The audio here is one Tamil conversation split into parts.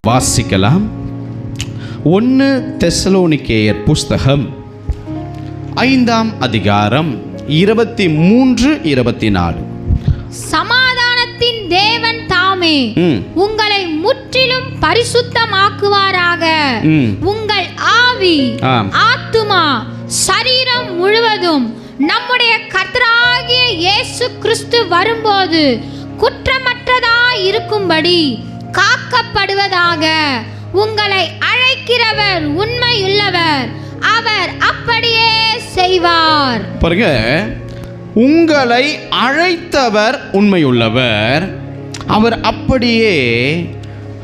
வாசிக்கலாம். 1 தெசலோனிக்கேயர் புஸ்தகம் 5ஆம் அதிகாரம் 23-24. சமாதானத்தின் தேவன் தாமே உங்களை முற்றிலும் பரிசுத்தமாக்குவாராக. உங்கள் ஆவி, ஆத்துமா, சரீரம் முழுவதும் நம்முடைய கர்த்தராகிய இயேசு கிறிஸ்து வரும்போது குற்றமற்றதாய் இருக்கும்படி காக்கப்படுவதாக. உங்களை அழைக்கிறவர் உண்மையுள்ளவர், அவர் அப்படியே செய்வார். பாருங்க, உங்களை அழைத்தவர் உண்மையுள்ளவர், அவர் அப்படியே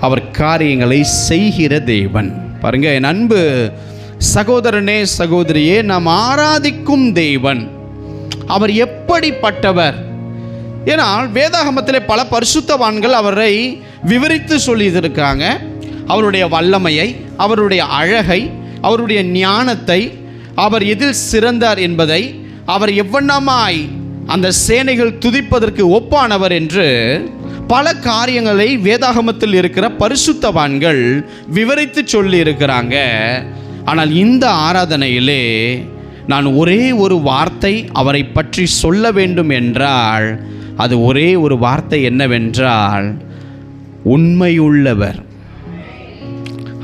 அவர் காரியங்களை செய்கிற தேவன். பாருங்க என் அன்பு சகோதரனே சகோதரியே, நாம் ஆராதிக்கும் தேவன் அவர் எப்படிப்பட்டவர்? ஏனால் வேதாகமத்திலே பல பரிசுத்தவான்கள் அவரை விவரித்து சொல்லியிருக்காங்க. அவருடைய வல்லமையை, அவருடைய அழகை, அவருடைய ஞானத்தை, அவர் எதில் சிறந்தார் என்பதை, அவர் எவ்வண்ணமாய் அந்த சேனைகள் துதிப்பதற்கு ஒப்பானவர் என்று பல காரியங்களை வேதாகமத்தில் இருக்கிற பரிசுத்தவான்கள் விவரித்து சொல்லி இருக்கிறாங்க. ஆனால் இந்த ஆராதனையிலே நான் ஒரே ஒரு வார்த்தை அவரை பற்றி சொல்ல வேண்டும் என்றால் அது ஒரே ஒரு வார்த்தை என்னவென்றால், உண்மையுள்ளவர்.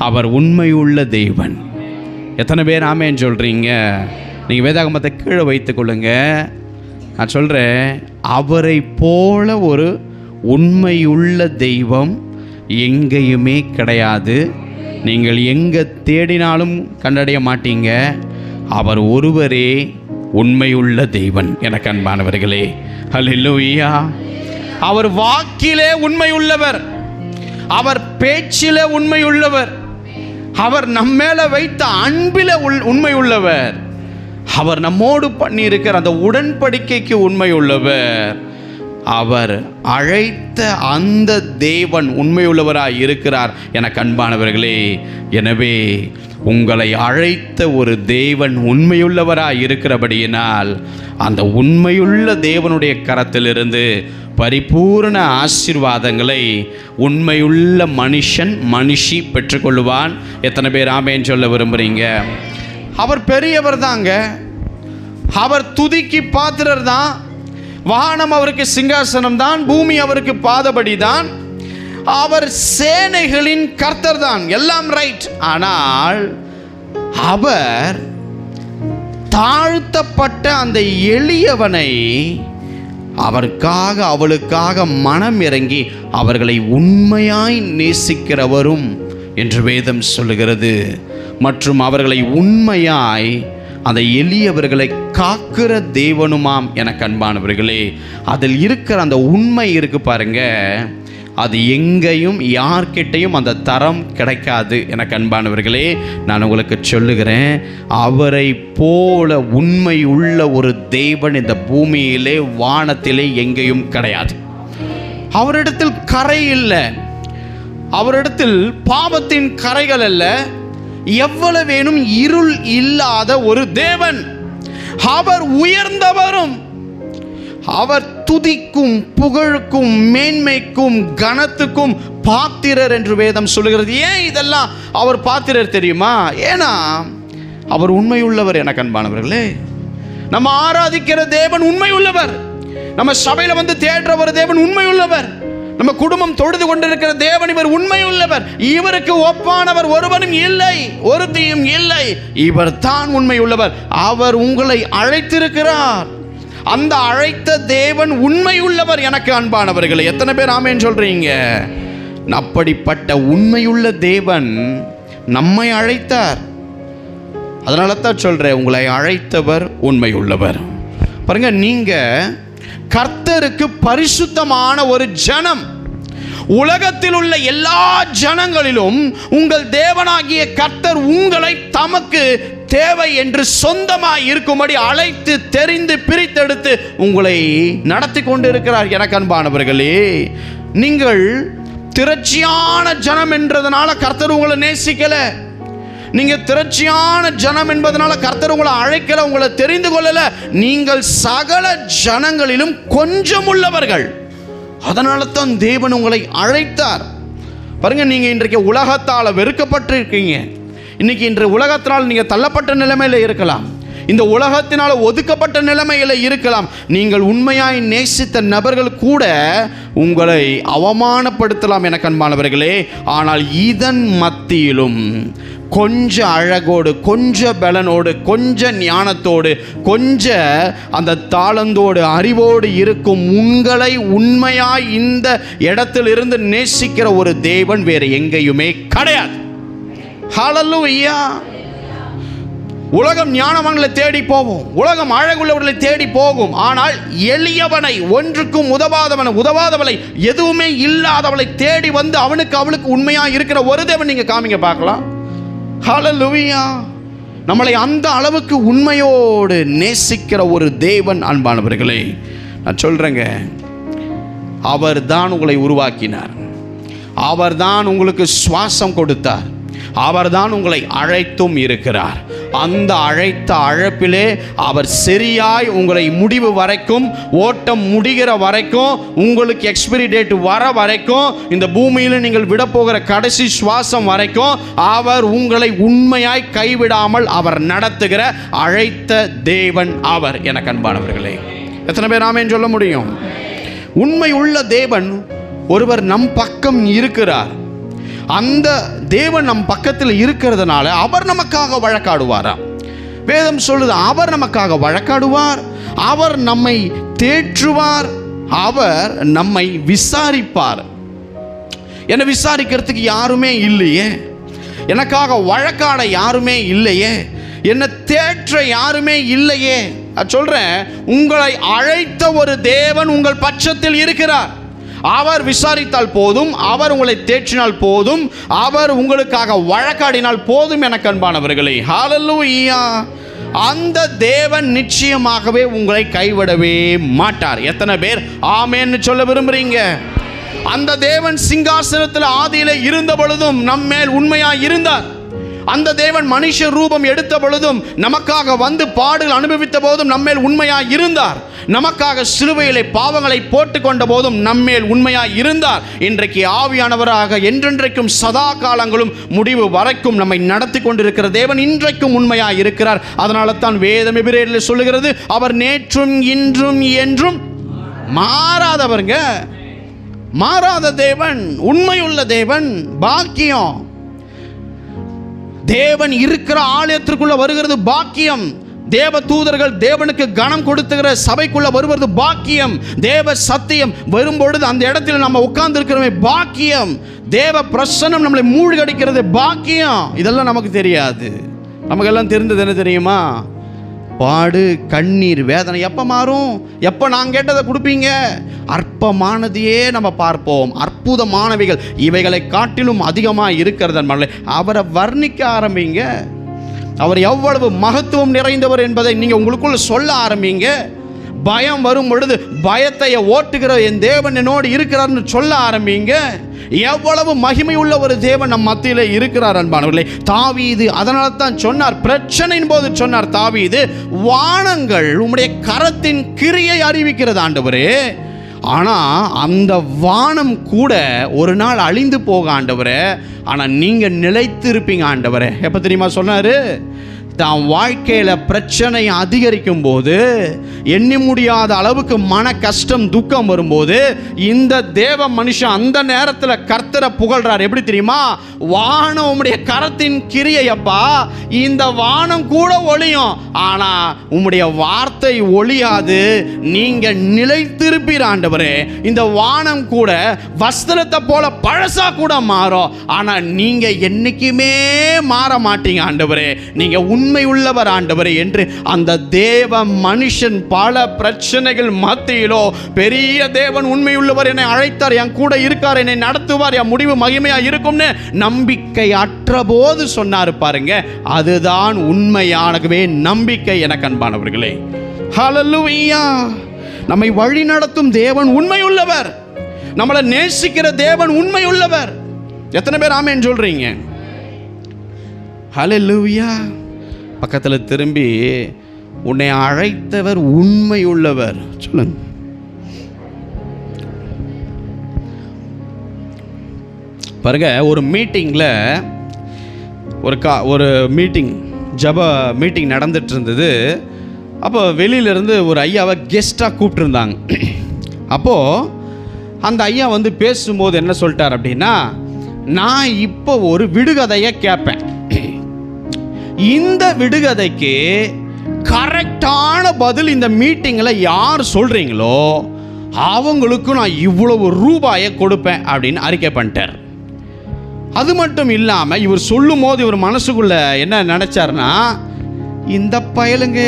அவர் உண்மையுள்ள தேவன். எத்தனை பேர் ஆமேன்னு சொல்கிறீங்க? நீங்கள் வேதாகமத்தை கீழே வைத்துக் கொள்ளுங்க. நான் சொல்கிறேன், அவரை போல ஒரு உண்மையுள்ள தெய்வம் எங்கேயுமே கிடையாது. நீங்கள் எங்கே தேடினாலும் கண்டடைய மாட்டீங்க. அவர் ஒருவரே உண்மையுள்ள தெய்வன். எனக்கு அன்பானவர்களே, ஹல்லேலூயா. அவர் வாக்கிலே உண்மையுள்ளவர், அவர் பேச்சிலே உண்மையுள்ளவர், அவர் நம்மேல வைத்த அன்பிலே உண்மையுள்ளவர், அவர் நம்மோடு பண்ணியிருக்கிற அந்த உடன்படிக்கைக்கு உண்மையுள்ளவர், அவர் அழைத்த அந்த தேவன் உண்மையுள்ளவராய் இருக்கிறார். எனக்கு அன்பானவர்களே, எனவே உங்களை அழைத்த ஒரு தேவன் உண்மையுள்ளவராய் இருக்கிறபடியினால் அந்த உண்மையுள்ள தேவனுடைய கரத்திலிருந்து பரிபூர்ண ஆசீர்வாதங்களை உண்மையுள்ள மனுஷி பெற்றுக்கொள்வான். எத்தனை பேர் ஆமேன்னு சொல்ல விரும்புகிறீங்க? அவர் பெரியவர் தாங்க, அவர் துதிக்கு பாத்திரர் தான். வானம் அவருக்கு சிங்காசனம் தான், பூமி அவருக்கு பாதபடி தான். அவர் சேனைகளின் கர்த்தர் தான், எல்லாம் ரைட். ஆனால் அவர் தாழ்த்தப்பட்ட அந்த எளியவனை அவருக்காக அவளுக்காக மனம் இறங்கி அவர்களை உண்மையாய் நேசிக்கிறவரும் என்று வேதம் சொல்லுகிறது. மற்றும் அவர்களை உண்மையாய் அந்த எளியவர்களை காக்கிற தேவனுமாம். எனக்கு அன்பானவர்களே, அதில் இருக்கிற அந்த உண்மை இருக்கு பாருங்க, அது எங்கேயும் யார்கிட்டையும் அந்த தரம் கிடைக்காது. எனக்கு அன்பானவர்களே, நான் உங்களுக்கு சொல்லுகிறேன், அவரை போல உண்மை உள்ள ஒரு தேவன் இந்த பூமியிலே வானத்திலே எங்கேயும் கிடையாது. அவரிடத்தில் கரை இல்லை, அவரிடத்தில் பாவத்தின் கரைகள் அல்ல, எவ்வளவேனும் இருள் இல்லாத ஒரு தேவன். அவர் உயர்ந்தவரும், அவர் துதிக்கும் புகழுக்கும் மேன்மைக்கும் கனத்துக்கும் பாத்திரர் என்று வேதம் சொல்லுகிறது. ஏன் இதெல்லாம் அவர் பாத்திரர் தெரியுமா? ஏன்னா அவர் உண்மையுள்ளவர். எனக்கு அன்பானவர்களே, நம்ம ஆராதிக்கிற தேவன் உண்மையுள்ளவர். நம்ம சபையில் வந்து தேடுற ஒரு தேவன் உண்மையுள்ளவர். நம்ம குடும்பம் தொழுது கொண்டிருக்கிற தேவன் இவர் உண்மையுள்ளவர். இவருக்கு ஒப்பானவர் ஒருவனும் இல்லை, ஒருத்தியும் இல்லை. இவர் தான் உண்மையுள்ளவர். அவர் உங்களை அழைத்திருக்கிறார். அந்த அழைத்த தேவன் உண்மையுள்ளவர். எனக்கு அன்பானவர்களே, எத்தனை பேர் ஆமேன்னு சொல்றீங்க? அப்படிப்பட்ட உண்மையுள்ள தேவன் நம்மை அழைத்தார். அதனால தான் சொல்றேன், உங்களை அழைத்தவர் உண்மையுள்ளவர். பாருங்க, நீங்க கர்த்தருக்கு பரிசுத்தமான ஒரு ஜனம். உலகத்தில் உள்ள எல்லா ஜனங்களிலும் உங்கள் தேவனாகிய கர்த்தர் உங்களை தமக்கு தேவை என்று சொந்தமாய் இருக்கும்படி அழைத்து தெரிந்து பிரித்தெடுத்து உங்களை நடத்தி கொண்டிருக்கிறார். எனக்கு அன்பானவர்களே, நீங்கள் திரட்சியான ஜனம் என்றதுனால கர்த்தர் உங்களை நேசிக்கல. நீங்க திரட்சியான ஜனம் என்பதனால கர்த்தர் உங்களை அழைக்கல, உங்களை தெரிந்து கொள்ளல. நீங்கள் சகல ஜனங்களிலும் கொஞ்சம் உள்ளவர்கள். அதனால தான் தேவன் உங்களை அழைத்தார். பாருங்க, நீங்கள் இன்றைக்கு உலகத்தால் வெறுக்கப்பட்டு இருக்கீங்க. இன்னைக்கு இன்று உலகத்தினால் நீங்கள் தள்ளப்பட்ட நிலைமையில் இருக்கலாம். இந்த உலகத்தினால் ஒதுக்கப்பட்ட நிலைமையில் இருக்கலாம். நீங்கள் உண்மையாய் நேசித்த நபர்கள் கூட உங்களை அவமானப்படுத்தலாம் எனக்கு அன்பானவர்களே. ஆனால் இதன் மத்தியிலும் கொஞ்ச அழகோடு, கொஞ்ச பலனோடு, கொஞ்ச ஞானத்தோடு, கொஞ்ச அந்த தாளந்தோடு, அறிவோடு இருக்கும் உங்களை உண்மையாய் இந்த இடத்திலிருந்து நேசிக்கிற ஒரு தேவன் வேறு எங்கேயுமே கிடையாது. ஹல்லேலூயா. உலகம் ஞானவான்களை தேடி போகும், உலகம் அழகுள்ளவர்களை தேடி போகும். ஆனால் எளியவனை, ஒன்றுக்கும் உதவாதவளை, எதுவுமே இல்லாதவளை தேடி வந்து அவளுக்கு உண்மையாக இருக்கிற ஒரு தேவன் நீங்க காமிங்க பார்க்கலாம். ஹல்லேலூயா. நம்மளை அந்த அளவுக்கு உண்மையோடு நேசிக்கிற ஒரு தேவன் அன்பானவர்களே. நான் சொல்றேங்க, அவர் தான் உங்களை உருவாக்கினார், அவர் தான் உங்களுக்கு சுவாசம் கொடுத்தார், அவர் தான் உங்களை அழைத்தும் இருக்கிறார். அந்த அழைத்த அழைப்பிலே அவர் சரியாய் உங்களை முடிவு வரைக்கும், ஓட்டம் முடிகிற வரைக்கும், உங்களுக்கு எக்ஸ்பைரி டேட் வர வரைக்கும், இந்த பூமியில் நீங்கள் விட போகிற கடைசி சுவாசம் வரைக்கும் அவர் உங்களை உண்மையாய் கைவிடாமல் அவர் நடத்துகிற அழைத்த தேவன் அவர். எனக்கு அன்பானவர்களே, எத்தனை பேர் ஆமென் சொல்ல முடியும்? உண்மை உள்ள தேவன் ஒருவர் நம் பக்கம் இருக்கிறார். அந்த தேவன் நம் பக்கத்தில் இருக்கிறதுனால அவர் நமக்காக வழக்காடுவாராம். வேதம் சொல்லுது, அவர் நமக்காக வழக்காடுவார், அவர் நம்மை தேற்றுவார், அவர் நம்மை விசாரிப்பார். என்னை விசாரிக்கிறதுக்கு யாருமே இல்லையே, எனக்காக வழக்காட யாருமே இல்லையே, என்னை தேற்ற யாருமே இல்லையே. சொல்றேன், உங்களை அழைத்த ஒரு தேவன் உங்கள் பட்சத்தில் இருக்கிறார். அவர் விசாரித்தால் போதும், அவர் உங்களை தேற்றினால் போதும், அவர் உங்களுக்காக வழக்காடினால் போதும். எனக்கு அன்பானவர்களே, ஹல்லேலூயா. அந்த தேவன் நிச்சயமாகவே உங்களை கைவிடவே மாட்டார். எத்தனை பேர் ஆமென்னு சொல்ல விரும்புறீங்க? அந்த தேவன் சிங்காசனத்தில் ஆதியிலே இருந்த பொழுதும் நம்மேல் உண்மையாய் இருந்தார். அந்த தேவன் மனுஷ ரூபம் எடுத்த பொழுதும், நமக்காக வந்து பாடுகள் அனுபவித்த போதும் நம்மேல் உண்மையாய் இருந்தார். நமக்காக சிலுவையிலே பாவங்களை போட்டு கொண்ட போதும் நம்மேல் உண்மையாய் இருந்தார். இன்றைக்கு ஆவியானவராக என்றென்றைக்கும் சதா காலங்களும் முடிவு வரைக்கும் நம்மை நடத்தி கொண்டிருக்கிற தேவன் இன்றைக்கும் உண்மையாய் இருக்கிறார். அதனால தான் வேதம் எபிரேயரில் சொல்லுகிறது, அவர் நேற்றும் இன்றும் என்றும் மாறாதவர்ங்க. மாறாத தேவன், உண்மையுள்ள தேவன். பாக்கியம். தேவன் இருக்கிற ஆலயத்திற்குள்ள வருகிறது பாக்கியம். தேவ தூதர்கள் தேவனுக்கு கனம் கொடுத்துகிற சபைக்குள்ள வருவது பாக்கியம். தேவ சத்தியம் வரும்பொழுது அந்த இடத்துல நம்ம உட்கார்ந்து இருக்கிறோமே பாக்கியம். தேவ பிரசன்னம் நம்மளை மூழ்கடிக்கிறது பாக்கியம். இதெல்லாம் நமக்கு தெரியாது. நமக்கெல்லாம் தெரிந்தது என்ன தெரியுமா? பாடு, கண்ணீர், வேதனை எப்போ மாறும்? எப்போ நான் கேட்டதை கொடுப்பீங்க? அற்பமானதையே நம்ம பார்ப்போம். அற்புதமானவைகள் இவைகளை காட்டிலும் அதிகமாக இருக்கிறது. அவரை வர்ணிக்க ஆரம்பிங்க. அவர் எவ்வளவு மகத்துவம் நிறைந்தவர் என்பதை நீங்கள் உங்களுக்குள்ள சொல்ல ஆரம்பிங்க. பயம் வரும் பொழுது பயத்தை ஓட்டுகிற என் தேவன் என்னோடு இருக்கிறார்னு சொல்ல ஆரம்பிங்க. எவ்வளவு மகிமை உள்ள ஒரு தேவன் நம் மத்தியிலே இருக்கிறார் அன்பானவர்களே. தாவீது அதனால தான் சொன்னார், பிரச்சனையின் போது சொன்னார் தாவீது, வானங்கள் உம்முடைய கரத்தின் கிரியை அறிவிக்கிறது ஆண்டவரே. ஆனால் அந்த வானம் கூட ஒரு நாள் அழிந்து போக ஆண்டவரே, ஆனால் நீங்கள் நிலைத்திருப்பீங்க ஆண்டவரே. எப்போ தெரியுமா சொன்னார்? தான் வாழ்க்கையில் பிரச்சனை அதிகரிக்கும் போது, எண்ணி முடியாத அளவுக்கு மன கஷ்டம், துக்கம் வரும்போது, இந்த தேவ மனுஷன் அந்த நேரத்தில் கர்த்தரை புகழ்றார். எப்படி தெரியுமா? வானம் உம்முடைய கரத்தின் கிரியையப்பா, இந்த வானம் கூட ஒளியும், ஆனால் உம்முடைய வார்த்தை ஒளியாது, நீங்கள் நிலைத்திருப்பீர் ஆண்டவரே. இந்த வானம் கூட வஸ்திரத்தை போல பழசா கூட மாறும், ஆனால் நீங்கள் என்னைக்குமே மாற மாட்டீங்க ஆண்டவரே. நீங்கள் உண்மை உள்ளவர் ஆண்டவரே என்று அந்த தேவ மனுஷன் பல பிரச்சனைகள் மத்தியிலோ பெரிய தேவன் உண்மையுள்ளவர், என்னை அழைத்தார், என் கூட இருக்கார், என்னை நடத்துவார், என் முடிவு மகிமையா இருக்கும்னு நம்பிக்கை அற்ற போது சொன்னார் பாருங்க. அதுதான் உண்மையானவே நம்பிக்கை. எனக்கு அன்பானவர்களே, ஹல்லேலூயா. நம்மை வழி நடத்தும் தேவன் உண்மையுள்ளவர். நம்மளை நேசிக்கிற தேவன் உண்மையுள்ளவர். எத்தனை பேர் ஆமென் சொல்றீங்க? ஹல்லேலூயா. பக்கத்தில் திரும்பி, உன்னை அழைத்தவர் உண்மையுள்ளவர் சொல்லுங்க. பாருங்க, ஒரு மீட்டிங்கில் ஒரு மீட்டிங், ஜப மீட்டிங் நடந்துட்டு இருந்தது. அப்போ வெளியிலேருந்து ஒரு ஐயாவை கெஸ்ட்டாக கூப்பிட்டுருந்தாங்க. அப்போது அந்த ஐயா வந்து பேசும்போது என்ன சொல்லிட்டார் அப்படின்னா, நான் இப்போ ஒரு விடுகதையை கேட்பேன், இந்த விடுகதைக்கு கரெக்டான பதில் இந்த மீட்டிங்கில் யார் சொல்கிறீங்களோ அவங்களுக்கு நான் இவ்வளவு ரூபாயை கொடுப்பேன் அப்படின்னு அறிக்கை பண்ணிட்டார். அது மட்டும் இல்லாமல் இவர் சொல்லும் போது இவர் மனசுக்குள்ள என்ன நினச்சார்னா, இந்த பயலுங்க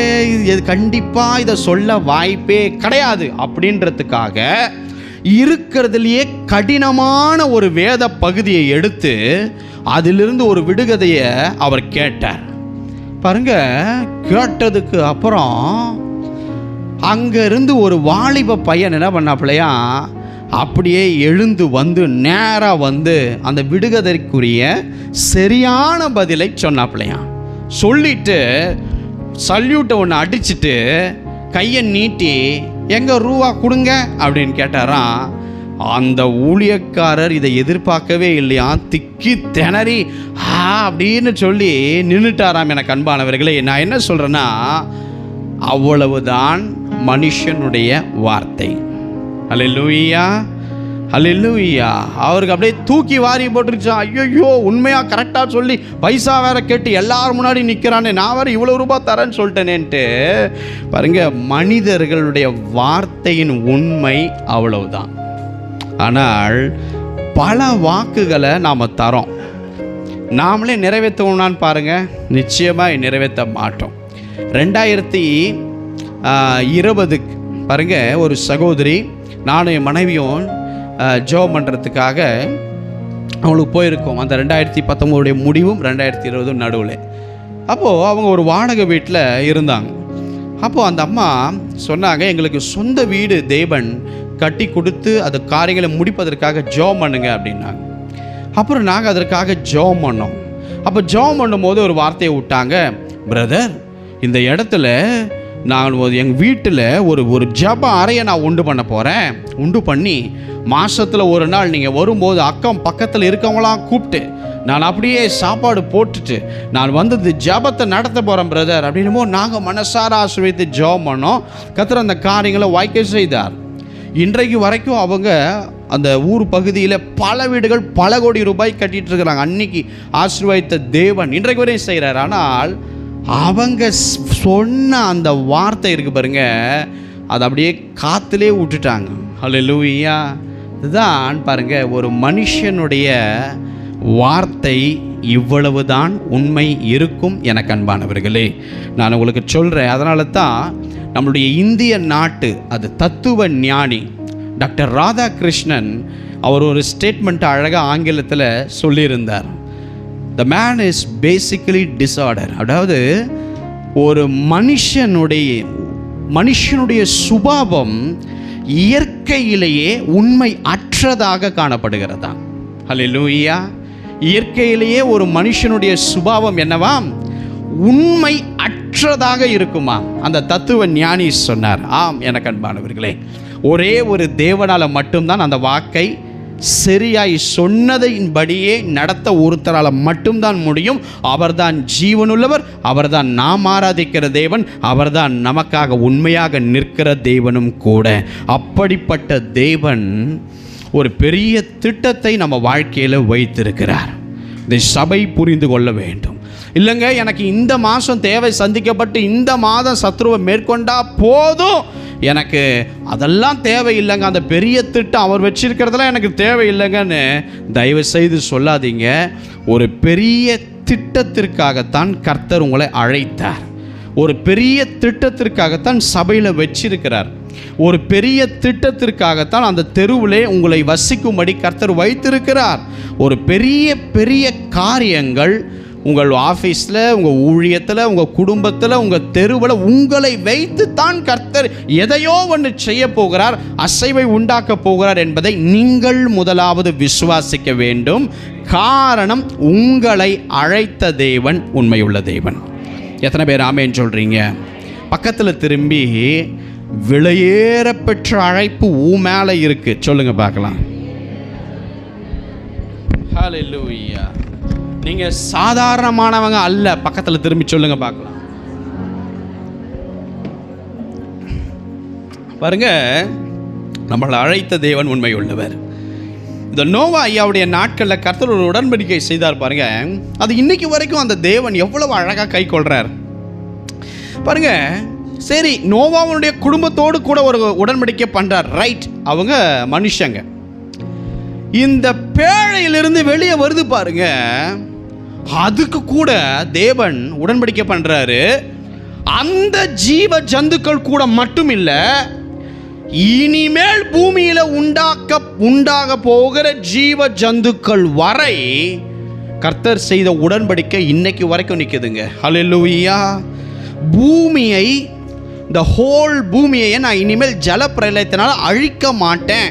இது கண்டிப்பாக இதை சொல்ல வாய்ப்பே கிடையாது அப்படின்றதுக்காக இருக்கிறதுலையே கடினமான ஒரு வேத பகுதியை எடுத்து அதிலிருந்து ஒரு விடுகதையை அவர் கேட்டார். பாருங்க, கேட்டதுக்கு அப்புறம் அங்கேருந்து ஒரு வாலிப பையன் என்ன பண்ணாப்பிள்ளையா, அப்படியே எழுந்து வந்து நேராக வந்து அந்த விடுகதைக்குரிய சரியான பதிலை சொன்னாப்பிள்ளையா. சொல்லிட்டு சல்யூட்டை ஒன்று அடிச்சுட்டு கையை நீட்டி எங்கே ரூபா கொடுங்க அப்படின்னு கேட்டாராம். அந்த ஊழியக்காரர் இதை எதிர்பார்க்கவே இல்லையா, திக்கி திணறி அப்படின்னு சொல்லி நின்றுட்டாராம். எனக்கு அன்பானவர்களே, நான் என்ன சொல்கிறேன்னா, அவ்வளவுதான் மனுஷனுடைய வார்த்தை. அல்லேலூயா, அல்லேலூயா. அவருக்கு அப்படியே தூக்கி வாரி போட்டுருச்சான். ஐயோ, உண்மையாக கரெக்டாக சொல்லி பைசா வேற கேட்டு எல்லாரும் முன்னாடி நிற்கிறானே, நான் வேறு இவ்வளோ ரூபாய் தரேன்னு சொல்லிட்டேனேன்ட்டு. பாருங்க, மனிதர்களுடைய வார்த்தையின் உண்மை அவ்வளவுதான். ஆனால் பல வாக்குகளை நாம் தரோம், நாமளே நிறைவேற்றணும்னான்னு பாருங்கள், நிச்சயமாக நிறைவேற்ற மாட்டோம். 2020 பாருங்க, ஒரு சகோதரி நானும் என் மனைவியும் ஜெபம் பண்ணுறதுக்காக அவங்களுக்கு போயிருக்கோம். அந்த 2019 முடிவும் 2020 நடுவில். அப்போது அவங்க ஒரு வாடகை வீட்டில் இருந்தாங்க. அப்போது அந்த அம்மா சொன்னாங்க, எங்களுக்கு சொந்த வீடு தேவன் கட்டி கொடுத்து அது காரியங்களை முடிப்பதற்காக ஜெபம் பண்ணுங்க அப்படின்னாங்க. அப்புறம் நாங்கள் அதற்காக ஜெபம் பண்ணோம். அப்போ ஜெபம் பண்ணும்போது ஒரு வார்த்தையை விட்டாங்க, பிரதர், இந்த இடத்துல நான் எங்கள் வீட்டில் ஒரு ஜப அறையை நான் உண்டு பண்ண போகிறேன். உண்டு பண்ணி மாதத்தில் ஒரு நாள் நீங்கள் வரும்போது அக்கம் பக்கத்தில் இருக்கவங்களாம் கூப்பிட்டு நான் அப்படியே சாப்பாடு போட்டுட்டு நான் வந்து ஜபத்தை நடத்த போகிறேன் பிரதர் அப்படின்னுமோ நாங்கள் மனசார ஆசீர்வதித்து ஜெபம் பண்ணோம். கர்த்தர் அந்த காரியங்களை வாய்க்க செய்தார். இன்றைக்கு வரைக்கும் அவங்க அந்த ஊர் பகுதியில் பல வீடுகள் பல கோடி ரூபாய் கட்டிகிட்டு இருக்கிறாங்க. அன்னைக்கு ஆசீர்வதித்த தேவன் இன்றைக்கு வரையும் செய்கிறார். ஆனால் அவங்க சொன்ன அந்த வார்த்தை இருக்குது பாருங்க, அதை அப்படியே காற்றுலே விட்டுட்டாங்க. அல்லேலூயா. இதுதான் பாருங்க, ஒரு மனுஷனுடைய வார்த்தை இவ்வளவுதான் உண்மை இருக்கும். எனக்கு அன்பானவர்களே, நான் உங்களுக்கு சொல்கிறேன். அதனால தான் நம்மளுடைய இந்திய நாட்டு அது தத்துவ ஞானி டாக்டர் ராதாகிருஷ்ணன் அவர் ஒரு ஸ்டேட்மெண்ட்டை அழகாக ஆங்கிலத்தில் சொல்லியிருந்தார். The man is basically disorder. அதாவது ஒரு மனுஷனுடைய சுபாவம் இயற்கையிலேயே உண்மை அற்றதாக காணப்படுகிறதா. ஹல்லேலூயா. இயற்கையிலேயே ஒரு மனுஷனுடைய சுபாவம் என்னவாம், உண்மை அற்றதாக இருக்குமா. அந்த தத்துவ ஞானி சொன்னார். ஆம் எனக்கு அன்பானவர்களே, ஒரே ஒரு தேவனால் மட்டும்தான் அந்த வாக்கை சரியாய் சொன்னதின்படியே நடத்த ஒருத்தரால் மட்டும்தான் முடியும். அவர்தான் ஜீவனுள்ளவர், அவர்தான் நாம் ஆராதிக்கிற தேவன், அவர்தான் நமக்காக உண்மையாக நிற்கிற தேவனும் கூட. அப்படிப்பட்ட தேவன் ஒரு பெரிய திட்டத்தை நம்ம வாழ்க்கையில் வைத்திருக்கிறார். இதை சபை புரிந்து கொள்ள வேண்டும். இல்லைங்க, எனக்கு இந்த மாதம் தேவை சந்திக்கப்பட்டு இந்த மாதம் சத்ருவை மேற்கொண்டா போதும், எனக்கு அதெல்லாம் தேவையில்லைங்க, அந்த பெரிய திட்டம் அவர் வச்சிருக்கிறதெல்லாம் எனக்கு தேவையில்லைங்கன்னு தயவு செய்து சொல்லாதீங்க. ஒரு பெரிய திட்டத்திற்காகத்தான் கர்த்தர் உங்களை அழைத்தார். ஒரு பெரிய திட்டத்திற்காகத்தான் சபையில் வச்சிருக்கிறார். ஒரு பெரிய திட்டத்திற்காகத்தான் அந்த தெருவிலே உங்களை வசிக்கும்படி கர்த்தர் வைத்திருக்கிறார். ஒரு பெரிய பெரிய காரியங்கள் உங்கள் ஆஃபீஸில், உங்கள் ஊழியத்தில், உங்கள் குடும்பத்தில், உங்கள் தெருவில் உங்களை வைத்து தான் கர்த்தர் எதையோ ஒன்று செய்ய போகிறார், அசைவை உண்டாக்க போகிறார் என்பதை நீங்கள் முதலாவது விசுவாசிக்க வேண்டும். காரணம், உங்களை அழைத்த தேவன் உண்மையுள்ள தேவன். எத்தனை பேர் ஆமேன்னு சொல்கிறீங்க? பக்கத்தில் திரும்பி, விலையேற பெற்ற அழைப்பு மேலே இருக்கு சொல்லுங்க பார்க்கலாம். ஹல்லேலூயா. நீங்க சாதாரணமானவங்க அல்ல. பக்கத்தில் திரும்பி சொல்லுங்க பார்க்கலாம். பாருங்க, நம்மளை அழைத்த தேவன் உண்மை உள்ளவர். இந்த நோவா ஐயாவுடைய நாட்களில் கர்த்தர் ஒரு உடன்படிக்கை செய்தார் பாருங்க. அது இன்னைக்கு வரைக்கும் அந்த தேவன் எவ்வளவு அழகாக கை கொள்றார் பாருங்க. சரி, நோவாவுடைய குடும்பத்தோடு கூட ஒரு உடன்படிக்கை பண்றார், ரைட். அவங்க மனுஷங்க. இந்த பேழையிலிருந்து வெளியே வருது பாருங்க, அதுக்கு கூட தேவன் உடன்படிக்கை பண்றாரு. அந்த ஜீவ ஜந்துக்கள் கூட மட்டும் இல்ல, இனிமேல் பூமியில உண்டாக போகிற ஜீவ ஜந்துக்கள் வரை கர்த்தர் செய்த உடன்படிக்கை இன்னைக்கு வரைக்கும் நிற்குதுங்க. ஹல்லேலூயா. பூமியை, இந்த ஹோல் பூமியை நான் இனிமேல் ஜலப்பிரளயத்தினால அழிக்க மாட்டேன்,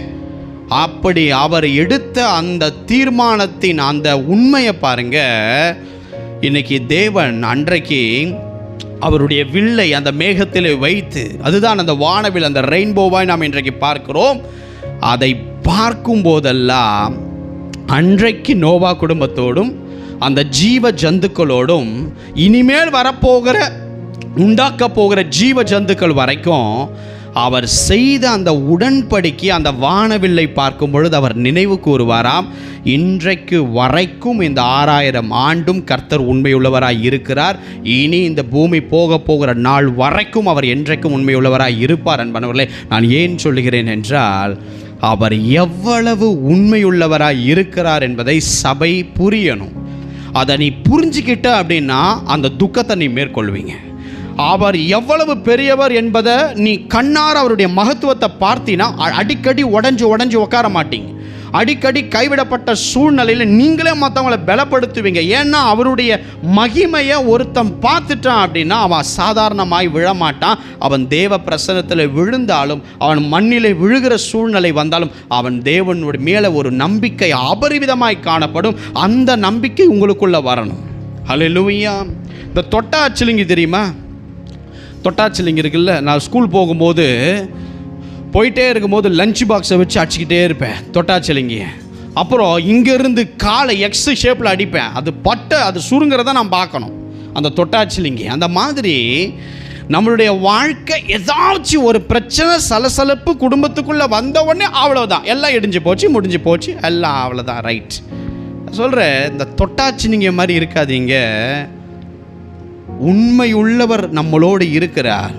அப்படி அவர் எடுத்த அந்த தீர்மானத்தின் அந்த உண்மையை பாருங்க. இன்னைக்கு தேவன் அன்றைக்கு அவருடைய வில்லை அந்த மேகத்தில் வைத்து, அதுதான் அந்த வானவில், அந்த ரெயின்போவாய் நாம் இன்றைக்கு பார்க்கிறோம். அதை பார்க்கும் போதெல்லாம் அன்றைக்கு நோவா குடும்பத்தோடும் அந்த ஜீவ ஜந்துக்களோடும் இனிமேல் வரப்போகிற உண்டாக்க போகிற ஜீவ ஜந்துக்கள் வரைக்கும் அவர் செய்த அந்த உடன்படிக்கை, அந்த வானவில்லை பார்க்கும் பொழுது அவர் நினைவு கூறுவாராம், இன்றைக்கு வரைக்கும் இந்த 6000 ஆண்டும் கர்த்தர் உண்மையுள்ளவராய் இருக்கிறார். இனி இந்த பூமி போகிற நாள் வரைக்கும் அவர் என்றைக்கும் உண்மையுள்ளவராய் இருப்பார். அன்பனவர்களே, நான் ஏன் சொல்லுகிறேன் என்றால், அவர் எவ்வளவு உண்மையுள்ளவராய் இருக்கிறார் என்பதை சபை புரியணும். அதை நீ புரிஞ்சுக்கிட்ட அப்படின்னா அந்த துக்கத்தை நீ மேற்கொள்வீங்க. அவர் எவ்வளவு பெரியவர் என்பதை நீ கண்ணார அவருடைய மகத்துவத்தை பார்த்தினா அடிக்கடி உடஞ்சு உட்கார மாட்டீங்க. அடிக்கடி கைவிடப்பட்ட சூழ்நிலையில் நீங்களே மற்றவங்களை பலப்படுத்துவீங்க. ஏன்னா அவருடைய மகிமையை ஒருத்தன் பார்த்துட்டான் அப்படின்னா அவன் சாதாரணமாய் விழமாட்டான். அவன் தேவ பிரசன்னத்தில் விழுந்தாலும், அவன் மண்ணிலே விழுகிற சூழ்நிலை வந்தாலும், அவன் தேவனுடைய மேலே ஒரு நம்பிக்கை அபரிவிதமாய் காணப்படும். அந்த நம்பிக்கை உங்களுக்குள்ள வரணும். ஹல்லேலூயா. இந்த தொட்டாச்சிலிங்கி தெரியுமா? தொட்டாச்சிலிங்கி இருக்குல்ல, நான் ஸ்கூல் போகும்போது போயிட்டே இருக்கும்போது லஞ்ச் பாக்ஸை வச்சு அடிச்சுக்கிட்டே இருப்பேன் தொட்டாச்சிலிங்கி. அப்புறம் இங்கேருந்து காலை எக்ஸ் ஷேப்பில் அடிப்பேன். அது சுருங்கிறத நான் பார்க்கணும், அந்த தொட்டாச்சிலிங்கி. அந்த மாதிரி நம்மளுடைய வாழ்க்கை ஏதாச்சும் ஒரு பிரச்சனை, சலசலப்பு குடும்பத்துக்குள்ளே வந்த உடனே அவ்வளோதான், எல்லாம் இடிஞ்சு போச்சு, முடிஞ்சு போச்சு, எல்லாம் அவ்வளோதான். ரைட் சொல்கிறேன். இந்த தொட்டாச்சிலிங்கி மாதிரி இருக்காதீங்க. உண்மையுள்ளவர் நம்மளோடு இருக்கிறார்.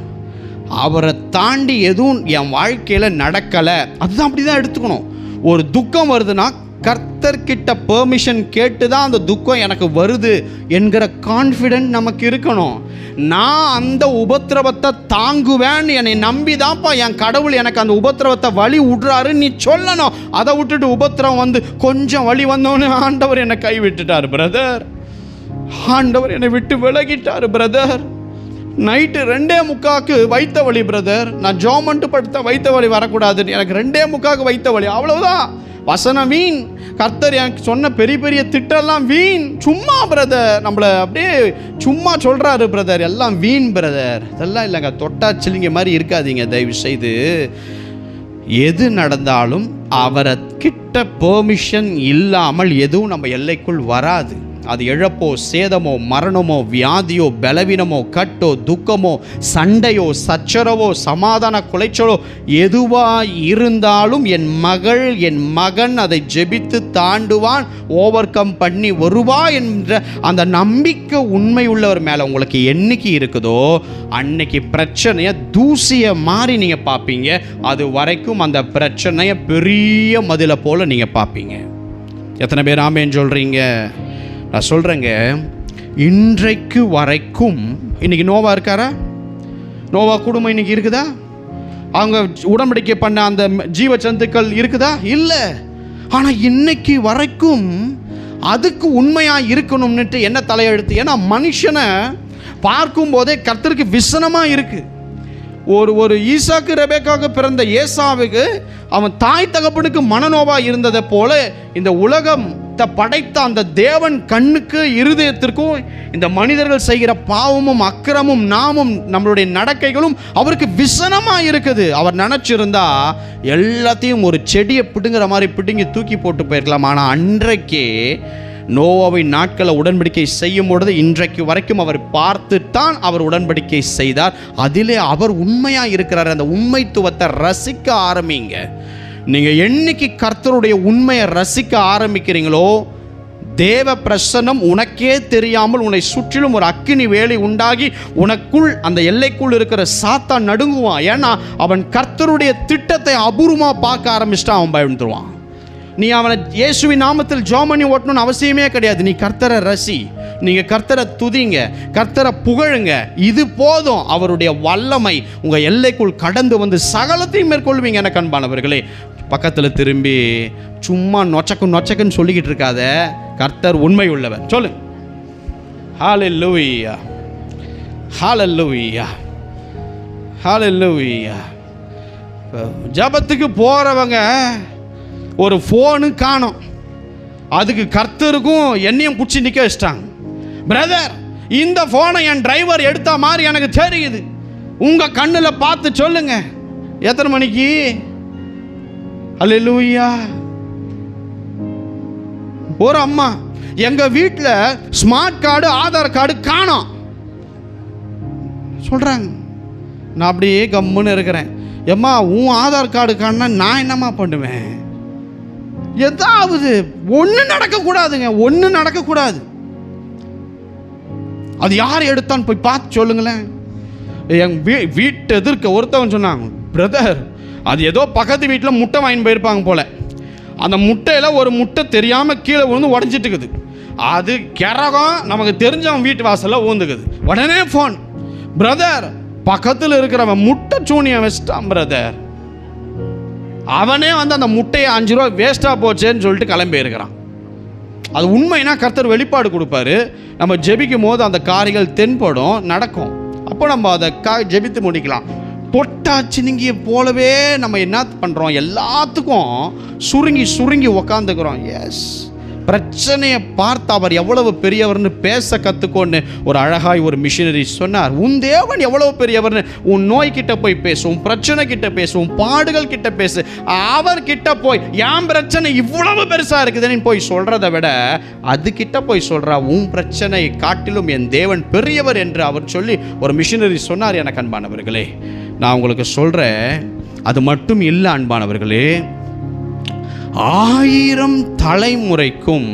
அவரை தாண்டி எதுவும் என் வாழ்க்கையில் நடக்கலை, அதுதான் அப்படி தான் எடுத்துக்கணும். ஒரு துக்கம் வருதுன்னா கர்த்தர்கிட்ட பெர்மிஷன் கேட்டு தான் அந்த துக்கம் எனக்கு வருது என்கிற கான்ஃபிடென்ட் நமக்கு இருக்கணும். நான் அந்த உபத்திரவத்தை தாங்குவேன், என்னை நம்பி தான்ப்பா என் கடவுள் எனக்கு அந்த உபத்திரவத்தை வழி விடுறாரு நீ சொல்லணும். அதை விட்டுட்டு உபத்திரவம் வந்து கொஞ்சம் வழி வந்தோன்னு ஆண்டவர் என்னை கை விட்டுட்டார் பிரதர், ஆண்டவர் என்னை விட்டு விலகிட்டார் பிரதர், நைட்டு 2:45 வைத்த வலி பிரதர், நான் ஜோமன்ட்டு படுத்த வைத்த வலி வரக்கூடாதுன்னு எனக்கு 2:45 வைத்த வலி, அவ்வளவுதான். வசனம் வீண், கர்த்தர் எனக்கு சொன்ன பெரிய பெரிய திட்டெல்லாம் வீண். சும்மா பிரதர், நம்மளை அப்படியே சும்மா சொல்கிறாரு பிரதர், எல்லாம் வீண் பிரதர். இதெல்லாம் இல்லைங்க. தொட்டாச்சிலிங்க மாதிரி இருக்காதீங்க தயவு செய்து. எது நடந்தாலும் அவரை கிட்ட பெர்மிஷன் இல்லாமல் எதுவும் நம்ம எல்லைக்குள் வராது. அது இழப்போ, சேதமோ, மரணமோ, வியாதியோ, பலவீனமோ, கட்டோ, துக்கமோ, சண்டையோ, சச்சரவோ, சமாதான குலைச்சலோ எதுவாக இருந்தாலும் என் மகள், என் மகன் அதை ஜெபித்து தாண்டுவான், ஓவர் கம் பண்ணி வருவா என்ற அந்த நம்பிக்கை உண்மை உள்ளவர் மேலே உங்களுக்கு என்னைக்கு இருக்குதோ அன்னைக்கு பிரச்சனையை தூசியை மாறி நீங்கள் பார்ப்பீங்க. அது வரைக்கும் அந்த பிரச்சனையை பெரிய மதிலை போல் நீங்கள் பார்ப்பீங்க. எத்தனை பேர் ஆமேன்னு சொல்கிறீங்க? நான் சொல்கிறேங்க, இன்றைக்கு வரைக்கும் இன்றைக்கி நோவா இருக்காரா? நோவா குடும்பம் இன்றைக்கி இருக்குதா? அவங்க உடன்படிக்கை பண்ண அந்த ஜீவ ஜந்துக்கள் இருக்குதா? இல்லை. ஆனால் இன்னைக்கு வரைக்கும் அதுக்கு உண்மையாக இருக்கணும்னுட்டு என்ன தலையெழுத்து? ஏன்னா மனுஷனை பார்க்கும்போதே கர்த்தருக்கு விசனமாக இருக்குது. ஒரு ஈசாக்கு ரெபேக்காவுக்கு பிறந்த ஏசாவுக்கு அவன் தாய் தகப்பனுக்கு மனநோவாக இருந்ததை போல இந்த உலகம் படைத்த அந்த தேவன் கண்ணுக்கு இருதயத்திற்கும் இந்த மனிதர்கள் செய்கிற பாவமும் அக்கிரமும் நாமும் நம்மளுடைய நடக்கைகளும் அவருக்கு விசனமாக இருக்குது. அவர் நினச்சிருந்தா எல்லாத்தையும் ஒரு செடியை பிடுங்குற மாதிரி பிடுங்கி தூக்கி போட்டு போயிருக்கலாம். ஆனால் அன்றைக்கே நோவாவின் நாட்களை உடன்படிக்கை செய்யும் பொழுது இன்றைக்கு வரைக்கும் அவர் பார்த்துத்தான் அவர் உடன்படிக்கை செய்தார். அதிலே அவர் உண்மையாக இருக்கிறார். அந்த உண்மைத்துவத்தை ரசிக்க ஆரம்பிங்க. நீங்கள் என்னைக்கு கர்த்தருடைய உண்மையை ரசிக்க ஆரம்பிக்கிறீங்களோ, தேவ பிரசன்னம் உனக்கே தெரியாமல் உன்னை சுற்றிலும் ஒரு அக்கினி வேலி உண்டாகி உனக்குள் அந்த எல்லைக்குள் இருக்கிற சாத்தான் நடுங்குவான். ஏன்னா அவன் கர்த்தருடைய திட்டத்தை அபூர்வமாக பார்க்க ஆரம்பிச்சிட்டான். அவன் பயந்துருவான். நீ அவனை இயேசுவின் நாமத்தில் ஜெபம் பண்ணி ஓட்டணும்னு அவசியமே கிடையாது. நீ கர்த்தரை ரசி, நீங்கள் கர்த்தரை துதிங்க, கர்த்தரை புகழுங்க. இது போதும். அவருடைய வல்லமை உங்கள் எல்லைக்குள் கடந்து வந்து சகலத்தையும் மேற்கொள்வீங்க. எனக்கு அன்பானவர்களே, பக்கத்தில் திரும்பி சும்மா நொச்சக்குன்னு சொல்லிக்கிட்டு இருக்காத. கர்த்தர் உண்மை உள்ளவர். சொல்லு. ஹல்லேலூயா, ஹல்லேலூயா, ஹல்லேலூயா. ஜபத்துக்கு போகிறவங்க ஒரு ஃபோனு காணோம், அதுக்கு கர்த்தருக்கும் என்னையும் பிடிச்சி நிற்க வச்சிட்டாங்க. பிரதர், இந்த ஃபோனை என் டிரைவர் எடுத்த மாதிரி எனக்கு தெரியுது, உங்கள் கண்ணில் பார்த்து சொல்லுங்க. எத்தனை மணிக்கு? அல்லேலூயா. ஒரு அம்மா, எங்கள் வீட்டில் ஸ்மார்ட் கார்டு ஆதார் கார்டு காணோம் சொல்கிறாங்க. நான் அப்படியே கம்முன்னு இருக்கிறேன். ஏம்மா, உன் ஆதார் கார்டு காணா நான் என்னம்மா பண்ணுவேன்? ஏதாவது ஒன்று நடக்கக்கூடாதுங்க, ஒன்று நடக்கக்கூடாது. அது யார் எடுத்தான்னு போய் பார்த்து சொல்லுங்களேன். என் வீட்டு எதிர்க்க ஒருத்தவன் சொன்னாங்க, பிரதர், அது ஏதோ பக்கத்து வீட்டில் முட்டை வாங்கி போயிருப்பாங்க போல. அந்த முட்டையில் ஒரு முட்டை தெரியாமல் கீழே விழுந்து உடஞ்சிட்டு இருக்குது. அது கிரகம் நமக்கு தெரிஞ்சவன் வீட்டு வாசலில் ஊந்துக்குது. உடனே ஃபோன், பிரதர், பக்கத்தில் இருக்கிறவன் முட்டை சூனியை வச்சிட்டான் பிரதர். அவனே வந்து அந்த முட்டையை 5 ரூபா வேஸ்ட்டாக போச்சேன்னு சொல்லிட்டு கிளம்பி இருக்கிறான். அது உண்மைனா கர்த்தர் வெளிப்பாடு கொடுப்பாரு. நம்ம ஜெபிக்கும் போது அந்த காரியங்கள் தென்படும், நடக்கும். அப்போ நம்ம அதை ஜெபித்து முடிக்கலாம். பொட்டாச்சு நீங்கிய போலவே நம்ம என்ன பண்ணுறோம், எல்லாத்துக்கும் சுருங்கி உக்காந்துக்கிறோம். எஸ், பிரச்சனையை பார்த்து அவர் எவ்வளவு பெரியவர்னு பேச கற்றுக்கொண்டு ஒரு அழகாய் ஒரு மிஷினரி சொன்னார். உன் தேவன் எவ்வளவு பெரியவர்னு உன் நோய்கிட்ட போய் பேசு, உன் பிரச்சனை கிட்ட பேசு, உன் பாடுகள் கிட்ட பேசு. அவர்கிட்ட போய் என் பிரச்சனை இவ்வளவு பெருசாக இருக்குதுன்னு போய் சொல்கிறத விட அதுக்கிட்ட போய் சொல்கிறா, உன் பிரச்சனை காட்டிலும் என் தேவன் பெரியவர் என்று அவர் சொல்லி ஒரு மிஷினரி சொன்னார். எனக்கு அன்பானவர்களே, நான் உங்களுக்கு சொல்கிறேன், அது மட்டும் இல்லை அன்பானவர்களே, 1000 தலைமுறைக்கும்